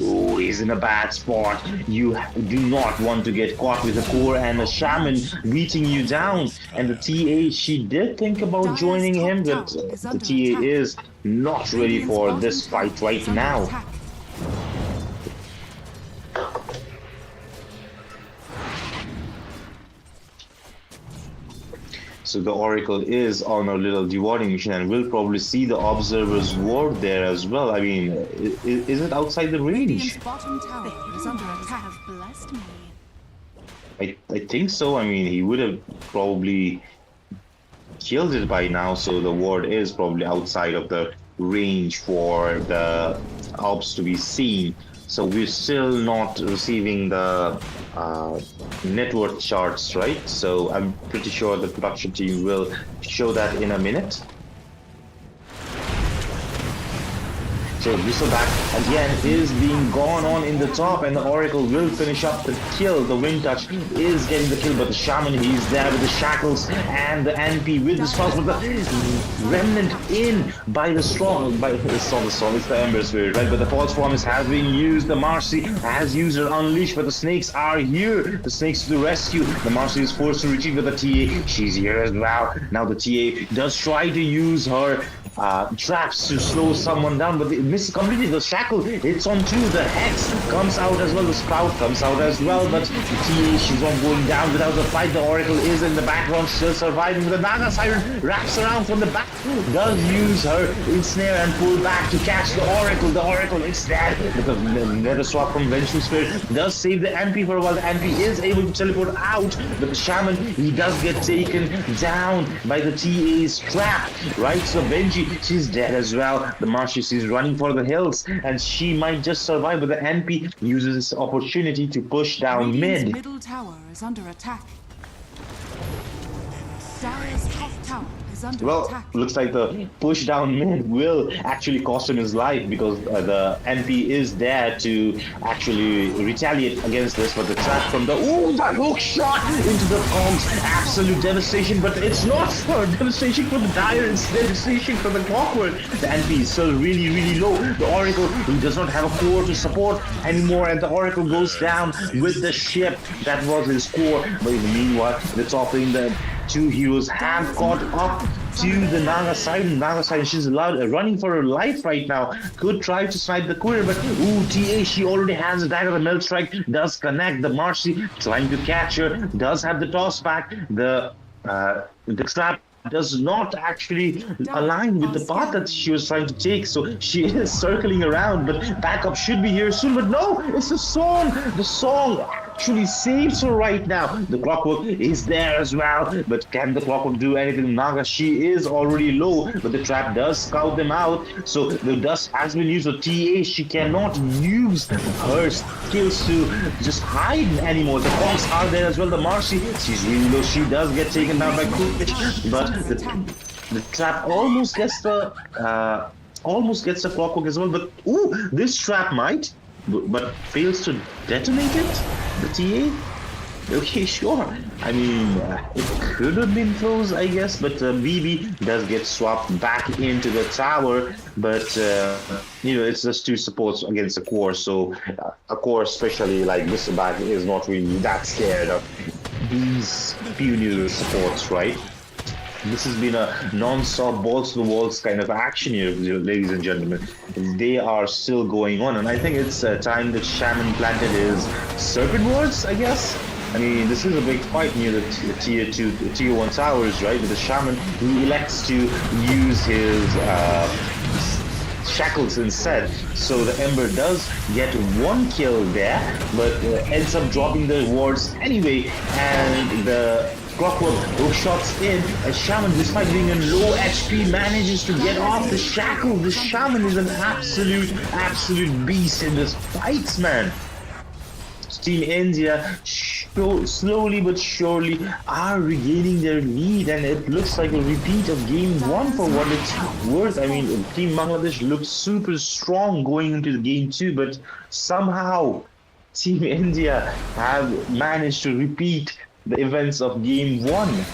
is in a bad spot. You do not want to get caught with a core and a shaman beating you down. And the TA, she did think about joining him, but the TA is not ready for this fight right now. So the Oracle is on a little dewarding mission, and we'll probably see the Observer's Ward there as well. I mean, is it outside the Radiant's range? bottom tower is under Heroes attack. have blessed me. I think so. I mean, he would have probably killed it by now, so the ward is probably outside of the range for the ops to be seen. So we're still not receiving the net worth charts, right? So I'm pretty sure the production team will show that in a minute. So Whistleback again is being gone on in the top, and the Oracle will finish up the kill. The Wind Touch is getting the kill, but the Shaman, he's there with the Shackles and the NP with the Storms, but the Remnant in by the Strong, it's not the Storm, it's the Ember Spirit, right? But the False Promise has been used, the Marcy has used her Unleash, but the Snakes are here. The Snakes to the rescue. The Marcy is forced to retreat with the TA. She's here as well. Now the TA does try to use her traps to slow someone down, but it misses completely. The Shackle hits on two. The Hex comes out as well. The Sprout comes out as well, but the TA, she's not going down without a fight. The Oracle is in the background, still surviving. The Naga Siren wraps around from the back, does use her ensnare and pull back to catch the Oracle. The Oracle is dead because Nether Swap from Vengeful Spirit does save the MP for a while. The MP is able to teleport out, but the Shaman, he does get taken down by the TA's trap, right? So Benji, she's dead as well. The Marcy, she's running for the hills, and she might just survive, but the NP uses this opportunity to push down Radiant's mid. middle tower is under attack. Dire's top tower is under Well, attack. looks like the push down mid will actually cost him his life, because the NP is there to actually retaliate against this, but the trap from the that hook shot into the Kongs, absolute devastation, but it's not for devastation for the Dire, it's devastation for the Clockwork. The NP is still really low. The Oracle, he does not have a core to support anymore, and the Oracle goes down with the ship. That was his core, but in the meanwhile, the top lane, the two heroes have caught up to the Naga Siren. Naga Siren, she's running for her life right now. Could try to snipe the courier, but TA, she already has a dagger. The Melt Strike does connect. The Marcy trying to catch her, does have the toss back. The trap does not actually align with the path that she was trying to take, so she is circling around, but backup should be here soon. But no, it's the song. The song actually saves her right now. The Clockwork is there as well, but can the Clockwork do anything? Naga, she is already low, but the trap does scout them out, so the dust has been used. So TA, she cannot use her skills to just hide anymore. The Kongs are there as well. The Marcy, she's really low. She does get taken down by Kulich, but the trap almost gets the Clockwork as well. But this trap might, but fails to detonate it. The TA. Okay, sure. I mean, it could have been close, I guess, but BB does get swapped back into the tower. But it's just two supports against a core, so a core, especially like Whistleback, is not really that scared of these puny supports, right? This has been a non-stop balls to the walls kind of action here, ladies and gentlemen. They are still going on, and I think it's time that Shaman planted his Serpent Wards, I guess. I mean, this is a big fight near the tier 1 towers, right? With the Shaman, he elects to use his Shackles instead. So the Ember does get one kill there, but ends up dropping the wards anyway, and the Clockwork hook shots in, and Shaman, despite being in low HP, manages to get off the shackle. The Shaman is an absolute beast in this fight, man. Team India slowly but surely are regaining their lead, and it looks like a repeat of game 1 for what it's worth. I mean, Team Bangladesh looked super strong going into the game 2, but somehow Team India have managed to repeat the events of game 1.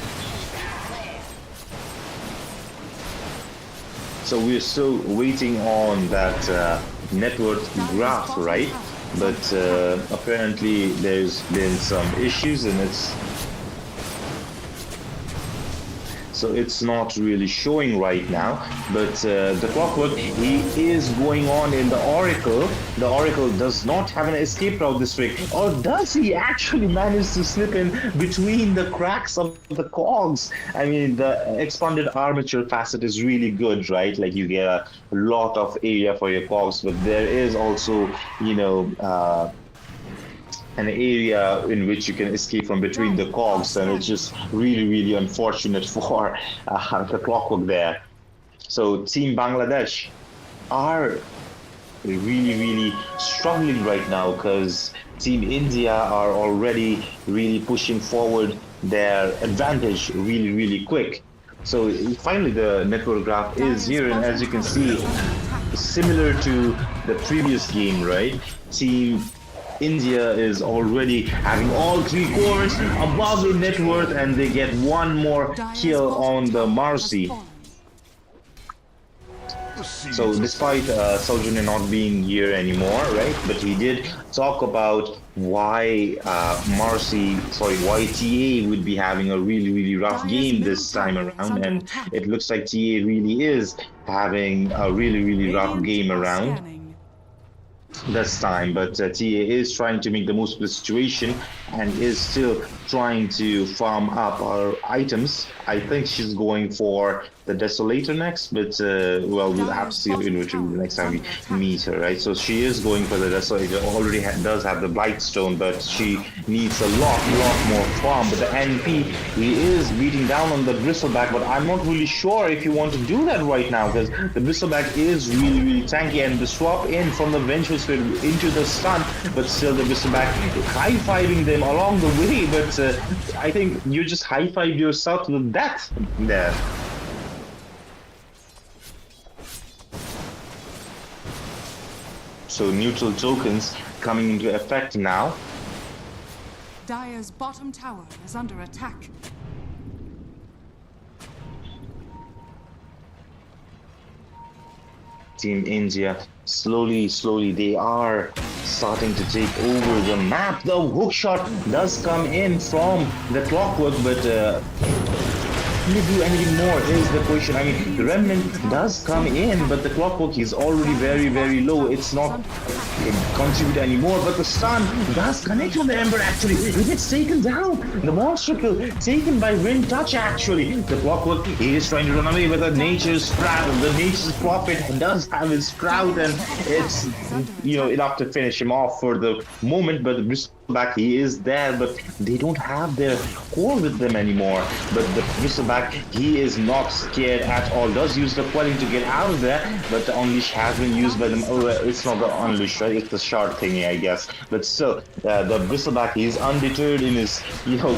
So we're still waiting on that net worth graph, right? But apparently there's been some issues, and it's so it's not really showing right now. But the Clockwork, he is going on in the Oracle. The Oracle does not have an escape route this way, or does he actually manage to slip in between the cracks of the cogs? I mean, the expanded armature facet is really good, right? Like you get a lot of area for your cogs, but there is also, an area in which you can escape from between the cogs, and it's just really, really unfortunate for the Clockwork there. So Team Bangladesh are really, really struggling right now because Team India are already really pushing forward their advantage really, really quick. So finally the network graph is here, and as you can see, similar to the previous game, right? Team India is already having all 3 cores above the net worth, and they get one more kill on the Marcy. So despite Saljuna not being here anymore, right? But he did talk about why why TA would be having a really, really rough game this time around, and it looks like TA really is having a really, really rough game around this time. But TA is trying to make the most of the situation and is still trying to farm up our items. I think she's going for the Desolator next, but well, we'll have to see her inventory the next time we meet her, right? So she is going for the Desolator. Already does have the Blightstone, but she needs a lot more farm. But the NP, he is beating down on the Bristleback, but I'm not really sure if you want to do that right now, because the Bristleback is really, really tanky, and the swap in from the Vengeful Spirit into the stun, but still the Bristleback high-fiving them along the way. But I think you just high-fived yourself to the death there. So neutral tokens coming into effect now. Dire's bottom tower is under attack. Team India, slowly, they are starting to take over the map. The hookshot does come in from the Clockwork, but can you do anything more is the question. I mean, the Remnant does come in, but the Clockwork is already very, very low. It's not contribute anymore, but the stun does connect on the Ember actually. It gets taken down. The monster kill taken by Wind Touch actually. The Clockwork, he is trying to run away with the Nature's Sprout. The Nature's Prophet does have his Sprout, and it's, enough to finish him off for the moment, but the Bristleback, he is there, but they don't have their core with them anymore. But the Bristleback, he is not scared at all. Does use the quelling to get out of there, but the Unleash has been used by them. Oh, it's not the Unleash, right? It's the shard thingy, I guess. But still, the Bristleback, he's undeterred in his,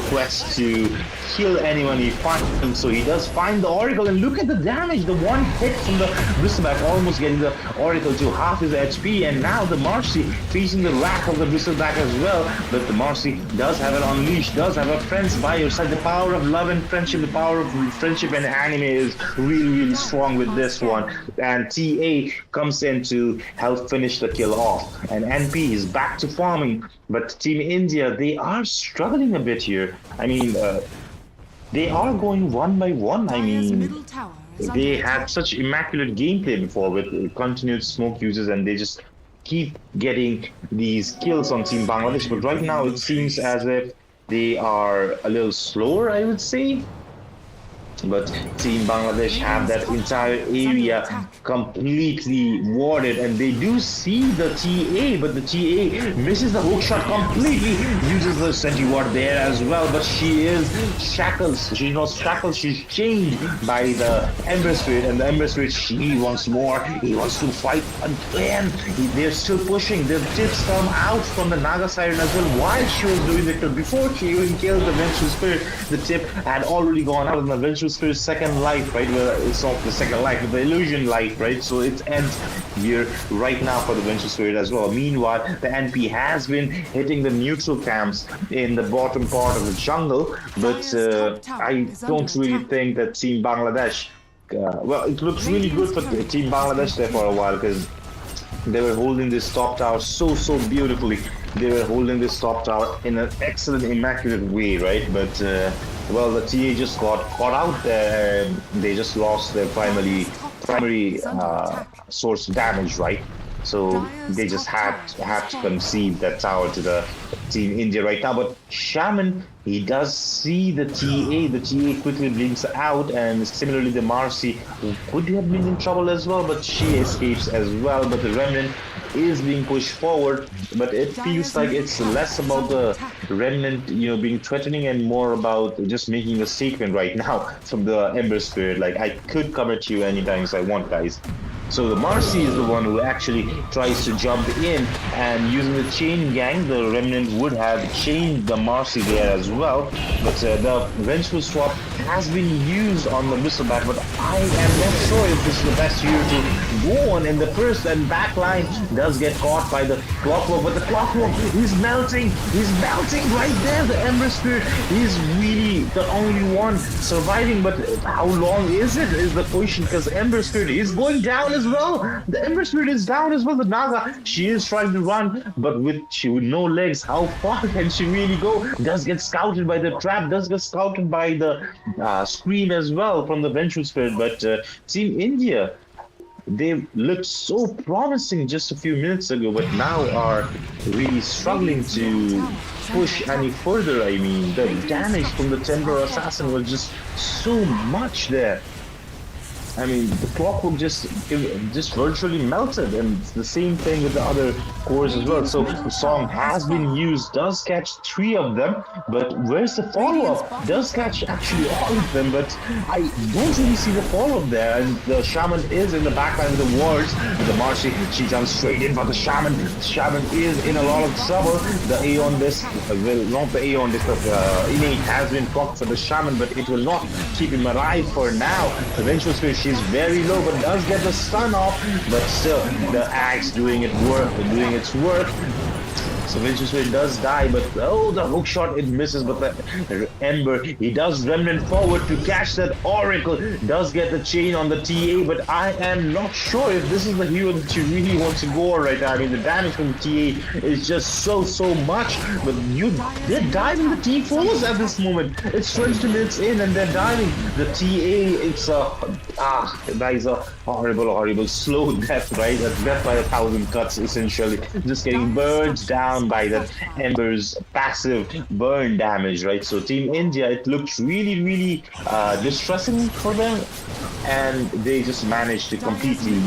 quest to kill anyone he finds. So he does find the Oracle, and look at the damage. The one hit from the Bristleback, almost getting the Oracle to half his HP, and now the Marcy facing the wrath of the Bristleback as well. But the Marcy does have an Unleash, does have a friends by your side. The power of love and friendship, the power of friendship and anime is really, really strong with this one. And TA comes in to help finish the kill off. And NP is back to farming. But Team India, they are struggling a bit here. I mean, they are going one by one. I mean, they had such immaculate gameplay before with continued smoke uses, and they just keep getting these kills on Team Bangladesh. But right now it seems as if they are a little slower, I would say. But Team Bangladesh have that entire area completely warded, and they do see the TA, but the TA misses the hookshot completely, uses the sentry ward there as well, but she is shackled. She's not shackled, she's chained by the Ember Spirit, and the Ember Spirit, he wants more, he wants to fight again. They're still pushing. The tips come out from the Naga Siren as well while she was doing the kill. Before she even killed the Vengeful Spirit, the tip had already gone out, and the Vengeful Spirit's second life, right? Well, it's not the second life, but the illusion life, right? So it ends here right now for the Vengeful Spirit as well. Meanwhile, the NP has been hitting the neutral camps in the bottom part of the jungle, but I don't really think that Team Bangladesh, well, it looks really good for Team Bangladesh there for a while, because they were holding this top tower so beautifully. They were holding this top tower in an excellent, immaculate way, right? But well, the TA just got caught out there, and they just lost their primary source of damage, right? So they just had to concede that tower to the Team India right now. But Shaman, he does see the TA. The TA quickly blinks out, and similarly the Marcy, who could have been in trouble as well, but she escapes as well. But the Remnant is being pushed forward, but it feels like it's less about the Remnant, being threatening and more about just making a statement right now from the Ember Spirit. Like, I could come at you anytime I want, guys. So the Marcy is the one who actually tries to jump in, and using the chain gang, the Remnant would have chained the Marcy there as well. But the Vengeful Swap has been used on the Bristleback, but I am not sure if this is the best hero to go on. In the first and back line does get caught by the Clockwork, but the Clockwork is melting. He's melting right there. The Ember Spirit is really the only one surviving, but how long is it is the question, because Ember Spirit is going down as well. The Ember Spirit is down as well. The Naga, she is trying to run, but with no legs, how far can she really go? Does get scouted by the trap, does get scouted by the screen as well from the Vengeful Spirit. But Team India, they looked so promising just a few minutes ago, but now are really struggling to push any further. I mean, the damage from the Templar Assassin was just so much there. I mean, the Clockwork just virtually melted, and it's the same thing with the other cores as well. So the song has been used, does catch 3 of them, but where's the follow-up? Does catch actually all of them, but I don't really see the follow-up there. And the Shaman is in the backline with the wards. The Marcy, she jumps straight in for the Shaman. The Shaman is in a lot of trouble. The Aeon Disc, well, not the Aeon Disc, but Innate has been procced for the Shaman, but it will not keep him alive for now. The Vengeful Spirit, she's very low, but does get the stun off, but still the axe doing its work. So Vengeful Spirit does die, but oh, the hook shot, it misses, but the Ember, he does Remnant forward to catch that Oracle, does get the chain on the TA, but I am not sure if this is the hero that you really want to go on right now. I mean, the damage from the TA is just so much, but they're diving the T4s at this moment. It's 20 minutes in and they're diving. The TA, it's that is a horrible, slow death, right? That's death by 1,000 cuts, essentially. Just getting burned down by that Ember's passive burn damage, right? So Team India, it looked really distressing for them, and they just managed to completely,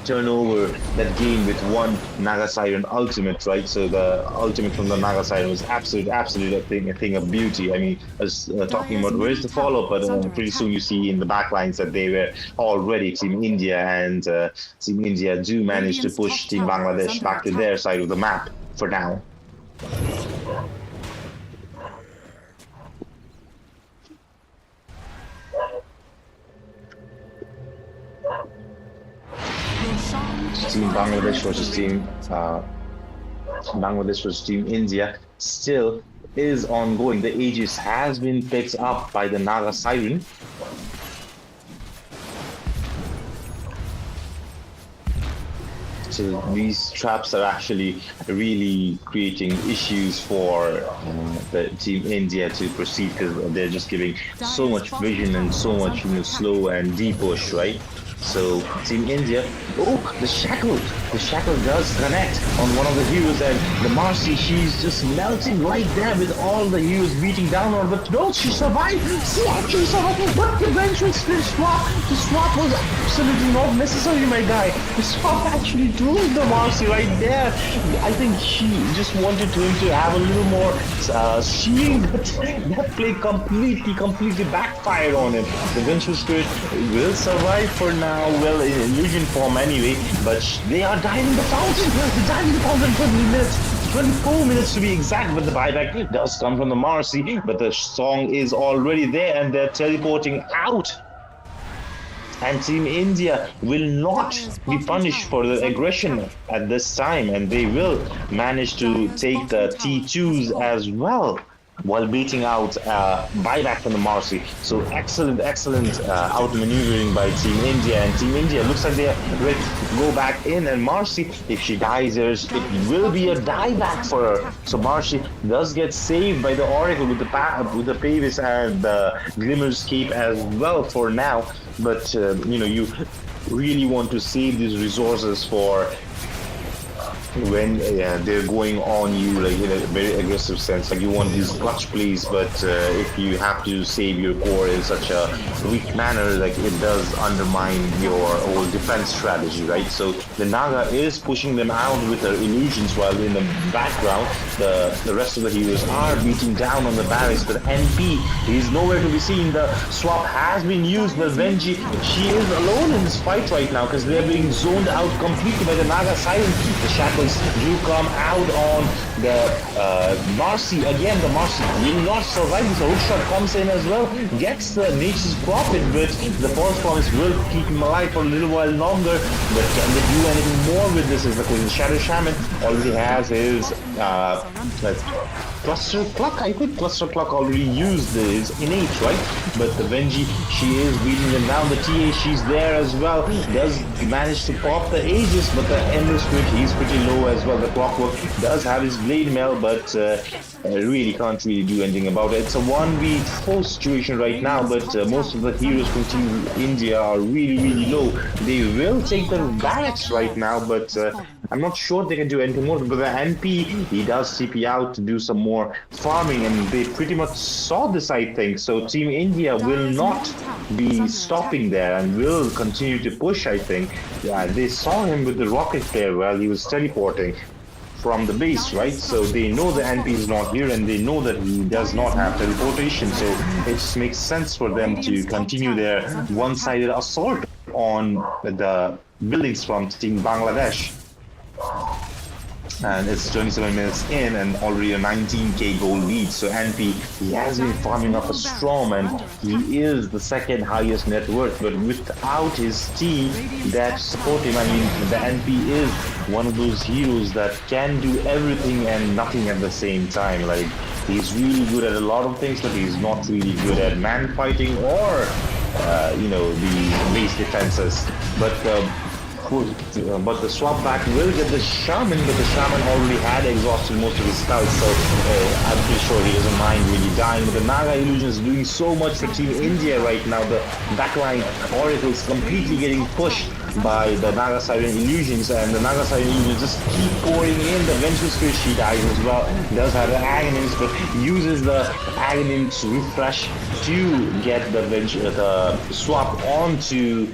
turn over that game with one Naga Siren ultimate, right? So the ultimate from the Naga Siren was absolute a thing of beauty. I mean, I was talking about where's the follow-up, but pretty soon you see in the backlines that they were already Team India, and Team India do manage to push Team Bangladesh back to their side of the map for now. Team Bangladesh versus Team India still is ongoing. The Aegis has been picked up by the Naga Siren. So these traps are actually really creating issues for the Team India to proceed, because they're just giving so much vision and so much slow and deep push, right? So Team India, the shackle does connect on one of the heroes, and the Marcy, she's just melting right there with all the heroes beating down on her, but no, she survived. She actually survived, but the eventual swap, the swap was absolutely not necessary, my guy. The swap actually doomed the Marcy right there. I think she just wanted him to have a little more shield, but that play completely backfired on him. The Vengeful Spirit will survive for now. Well, in illusion form anyway, but they are diving the fountain. They're diving the fountain 20 minutes, 24 minutes to be exact, but the buyback does come from the Marcy, but the song is already there and they're teleporting out. And Team India will not be punished for the aggression at this time, and they will manage to take the T2s as well. while beating out buyback from the Marcy. So excellent outmaneuvering by Team India. And Team India looks like they are ready to go back in. And Marcy, if she dies, it will be a dieback for her. So Marcy does get saved by the Oracle with the Pavis and the Glimmer's Cape as well for now. But you really want to save these resources for when they're going on you, like in a very aggressive sense. Like you want these clutch plays, but if you have to save your core in such a weak manner, like it does undermine your whole defense strategy, right? So the Naga is pushing them out with their illusions, while in the background the rest of the heroes are beating down on the barracks. But NP, he's nowhere to be seen. The swap has been used, but Venji, she is alone in this fight right now because they're being zoned out completely by the Naga Siren. The Shackles do come out on the Marcy. Again, the Marcy will not survive. This hookshot comes in as well, gets the Nature's Prophet, but the False Promise will keep him alive for a little while longer. But can they do anything more with this is the question. Shadow Shaman already has his Cluster Cluck. I think Cluster Cluck already used his innate, right? But the Venji, she is beating them down. The TA, she's there as well. Does manage to pop the Aegis, but the Endless Spirit, he's pretty low as well. The Clockwork does have his Blade Mail, but really can't really do anything about it. It's a 1v4 situation right now, but most of the heroes from Team India are really low. They will take the barracks right now, but I'm not sure they can do anything more. But the NP, he does CP out to do some more farming, and they pretty much saw this, I think. So Team India will not be stopping there and will continue to push, I think. Yeah, they saw him with the rocket there while he was teleporting from the base, right? So they know the NP is not here, and they know that he does not have teleportation. So it just makes sense for them to continue their one-sided assault on the buildings from Team Bangladesh. And it's 27 minutes in and already a 19k goal lead. So NP, he has been farming up a storm, and he is the second highest net worth. But without his team that support him, I mean, the NP is one of those heroes that can do everything and nothing at the same time. Like, he's really good at a lot of things, but he's not really good at man fighting or, the base defenses. But the swap back will get the Shaman, but the Shaman already had exhausted most of his scouts, so I'm pretty sure he doesn't mind really dying. But the Naga Illusion is doing so much for Team India right now. The backline Oracle's completely getting pushed by the Naga Siren Illusions, and the Naga Siren Illusions just keep pouring in. The Vengeful Spirit, she dies as well. Does have the Aghanims, but uses the Aghanims refresh to get the swap onto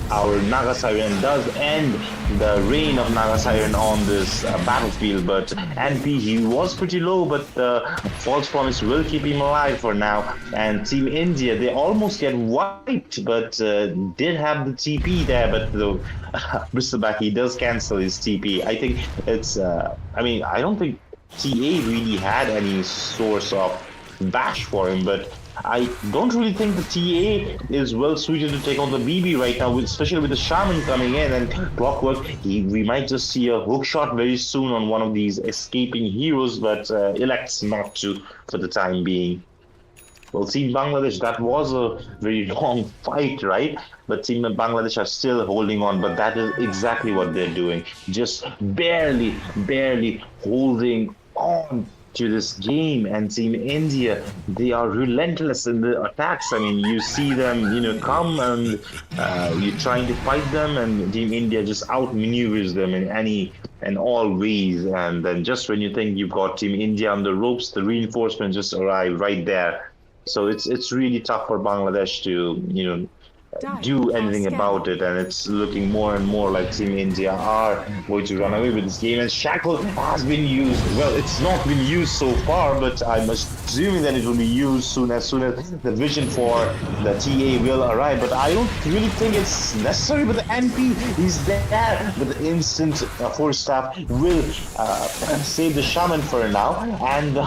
our Naga Siren, does end the reign of Naga Siren on this battlefield. But NP, he was pretty low, but the False Promise will keep him alive for now. And Team India, they almost get wiped, but did have the TP there, but the Bristleback, he does cancel his TP. I think it's, I don't think TA really had any source of bash for him, but I don't really think the TA is well suited to take on the BB right now, especially with the Shaman coming in and Clockwork. We might just see a hook shot very soon on one of these escaping heroes, but elects not to for the time being. Well, Team Bangladesh, that was a very long fight, right? But Team Bangladesh are still holding on, but that is exactly what they're doing. Just barely holding on to this game. And Team India, they are relentless in the attacks. I mean, you see them, come and you're trying to fight them, and Team India just outmaneuvers them in any and all ways. And then just when you think you've got Team India on the ropes, the reinforcements just arrive right there. So it's really tough for Bangladesh to, do anything about it, and it's looking more and more like Team India are going to run away with this game. And Shackle has been used. Well, it's not been used so far, but I'm assuming that it will be used soon as the vision for the TA will arrive. But I don't really think it's necessary. But the NP is there, but the instant force staff will save the Shaman for now, and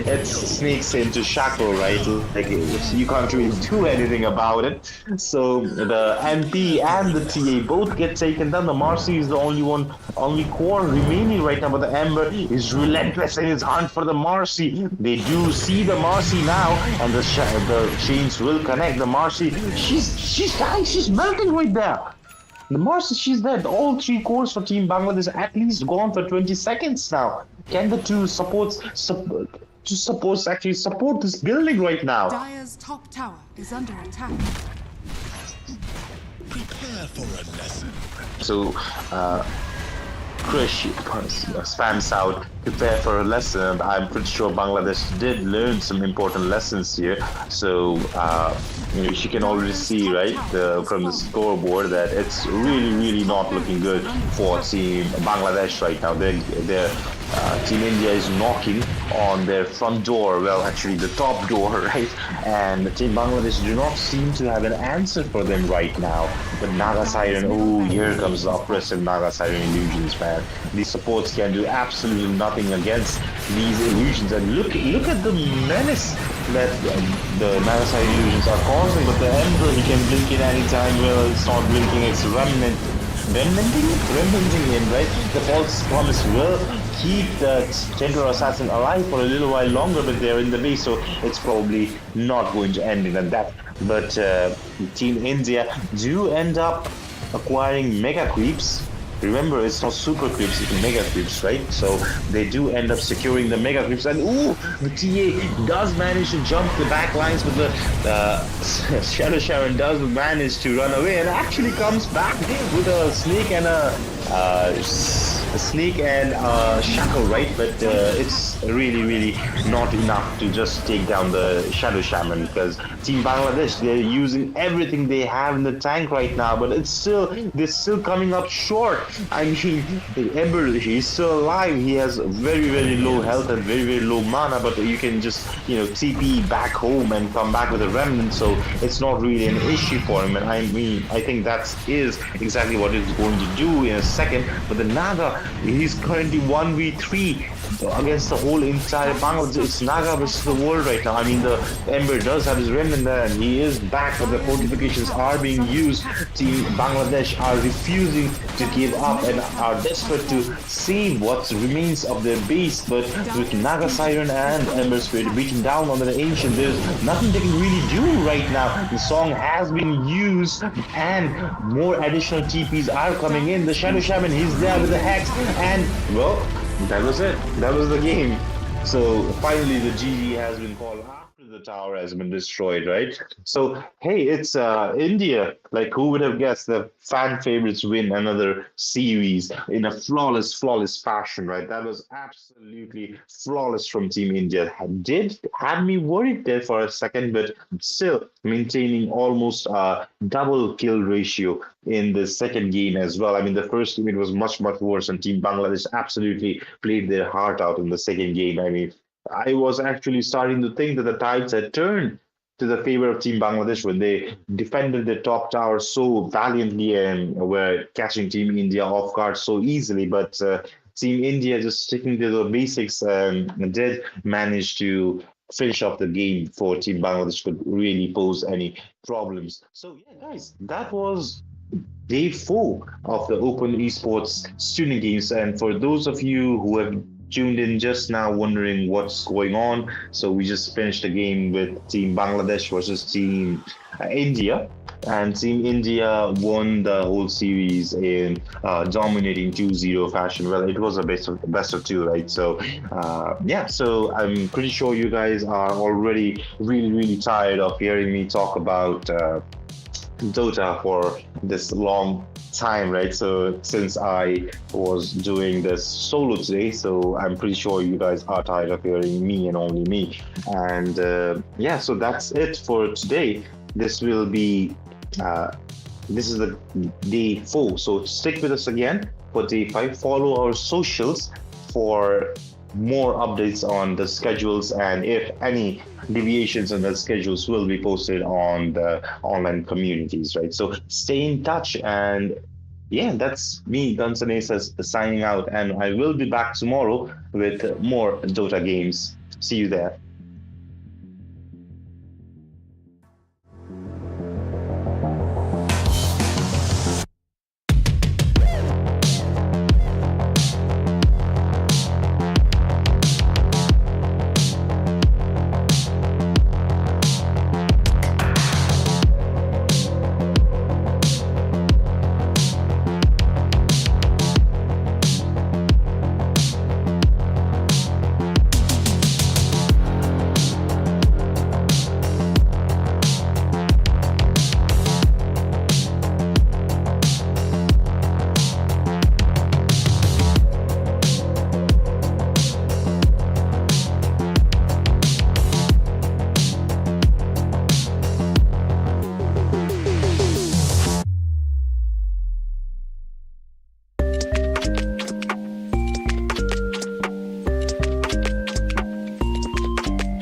it snakes into Shackle, right? Like, you can't really do anything about it. So the MP and the TA both get taken down. The Marcy is the only core remaining right now, but the Ember is relentless in his hunt for the Marcy. They do see the Marcy now, and the chains will connect. The Marcy, she's dying, she's melting right there. The Marcy, she's dead. All three cores for Team Bangladesh at least gone for 20 seconds now. Can the two supports actually support this building right now? Dire's top tower is under attack. Prepare for a lesson. So, Krish spams out, prepare for a lesson. I'm pretty sure Bangladesh did learn some important lessons here. So, she can already see, right, from the scoreboard that it's really not looking good for Team Bangladesh right now. They're Team India is knocking on their front door, well, actually the top door, right? And Team Bangladesh do not seem to have an answer for them right now. But Naga Siren, oh, here comes the oppressive Naga Siren illusions, man. These supports can do absolutely nothing against these illusions. And look at the menace that the Naga Siren illusions are causing. But the Emperor, he can blink in any time. Well, it's not blinking, it's remnanting him, right? The false promise will keep the Templar Assassin alive for a little while longer, but they're in the base, so it's probably not going to end in that. But Team India do end up acquiring mega creeps. Remember, it's not super creeps, it's mega creeps, right? So they do end up securing the mega creeps, and ooh, the TA does manage to jump the back lines, but the Shadow Sharon does manage to run away and actually comes back with a snake and a shackle, right? But it's really not enough to just take down the Shadow Shaman, because Team Bangladesh, they're using everything they have in the tank right now, but they're still coming up short. I mean, Ember, he's still alive. He has very low health and very low mana, but you can just, TP back home and come back with a remnant, so it's not really an issue for him. And I mean, I think that is exactly what it's going to do in a second. But the Naga, he's currently 1v3 against the whole entire Bangladesh. It's Naga versus the world right now. I mean, the Ember does have his remnant there, and he is back, but the fortifications are being used. Team Bangladesh are refusing to give up and are desperate to save what remains of their base. But with Naga Siren and Ember Spirit beating down on the Ancient, there's nothing they can really do right now. The song has been used, and more additional TPs are coming in. The Shadow Shaman, he's there with the Hex, and well, that was it. That was the game. So finally the GG has been called after the tower has been destroyed, right? So hey, it's India. Like, who would have guessed the fan favorites win another series in a flawless fashion, right? That was absolutely flawless from Team India. Had me worried there for a second, but still maintaining almost a double kill ratio in the second game as well. I mean, the first game it was much worse, and Team Bangladesh absolutely played their heart out in the second game. I mean, I was actually starting to think that the tides had turned to the favor of Team Bangladesh when they defended the top tower so valiantly and were catching Team India off guard so easily. But Team India, just sticking to the basics, did manage to finish off the game for Team Bangladesh could really pose any problems. So yeah, guys, that was day 4 of the Open Esports student games. And for those of you who have tuned in just now wondering what's going on, so we just finished a game with Team Bangladesh versus Team India, and Team India won the whole series in dominating 2-0 fashion. Well, it was a best of 2, right? So yeah, so I'm pretty sure you guys are already really tired of hearing me talk about Dota for this long time, right? So since I was doing this solo today, so I'm pretty sure you guys are tired of hearing me and only me. And yeah, so that's it for today. This will be this is the day 4, so stick with us again for day 5. Follow our socials for more updates on the schedules, and if any deviations in the schedules will be posted on the online communities, right? So stay in touch, and yeah, that's me, Dunson Aces, signing out, and I will be back tomorrow with more Dota games. See you there.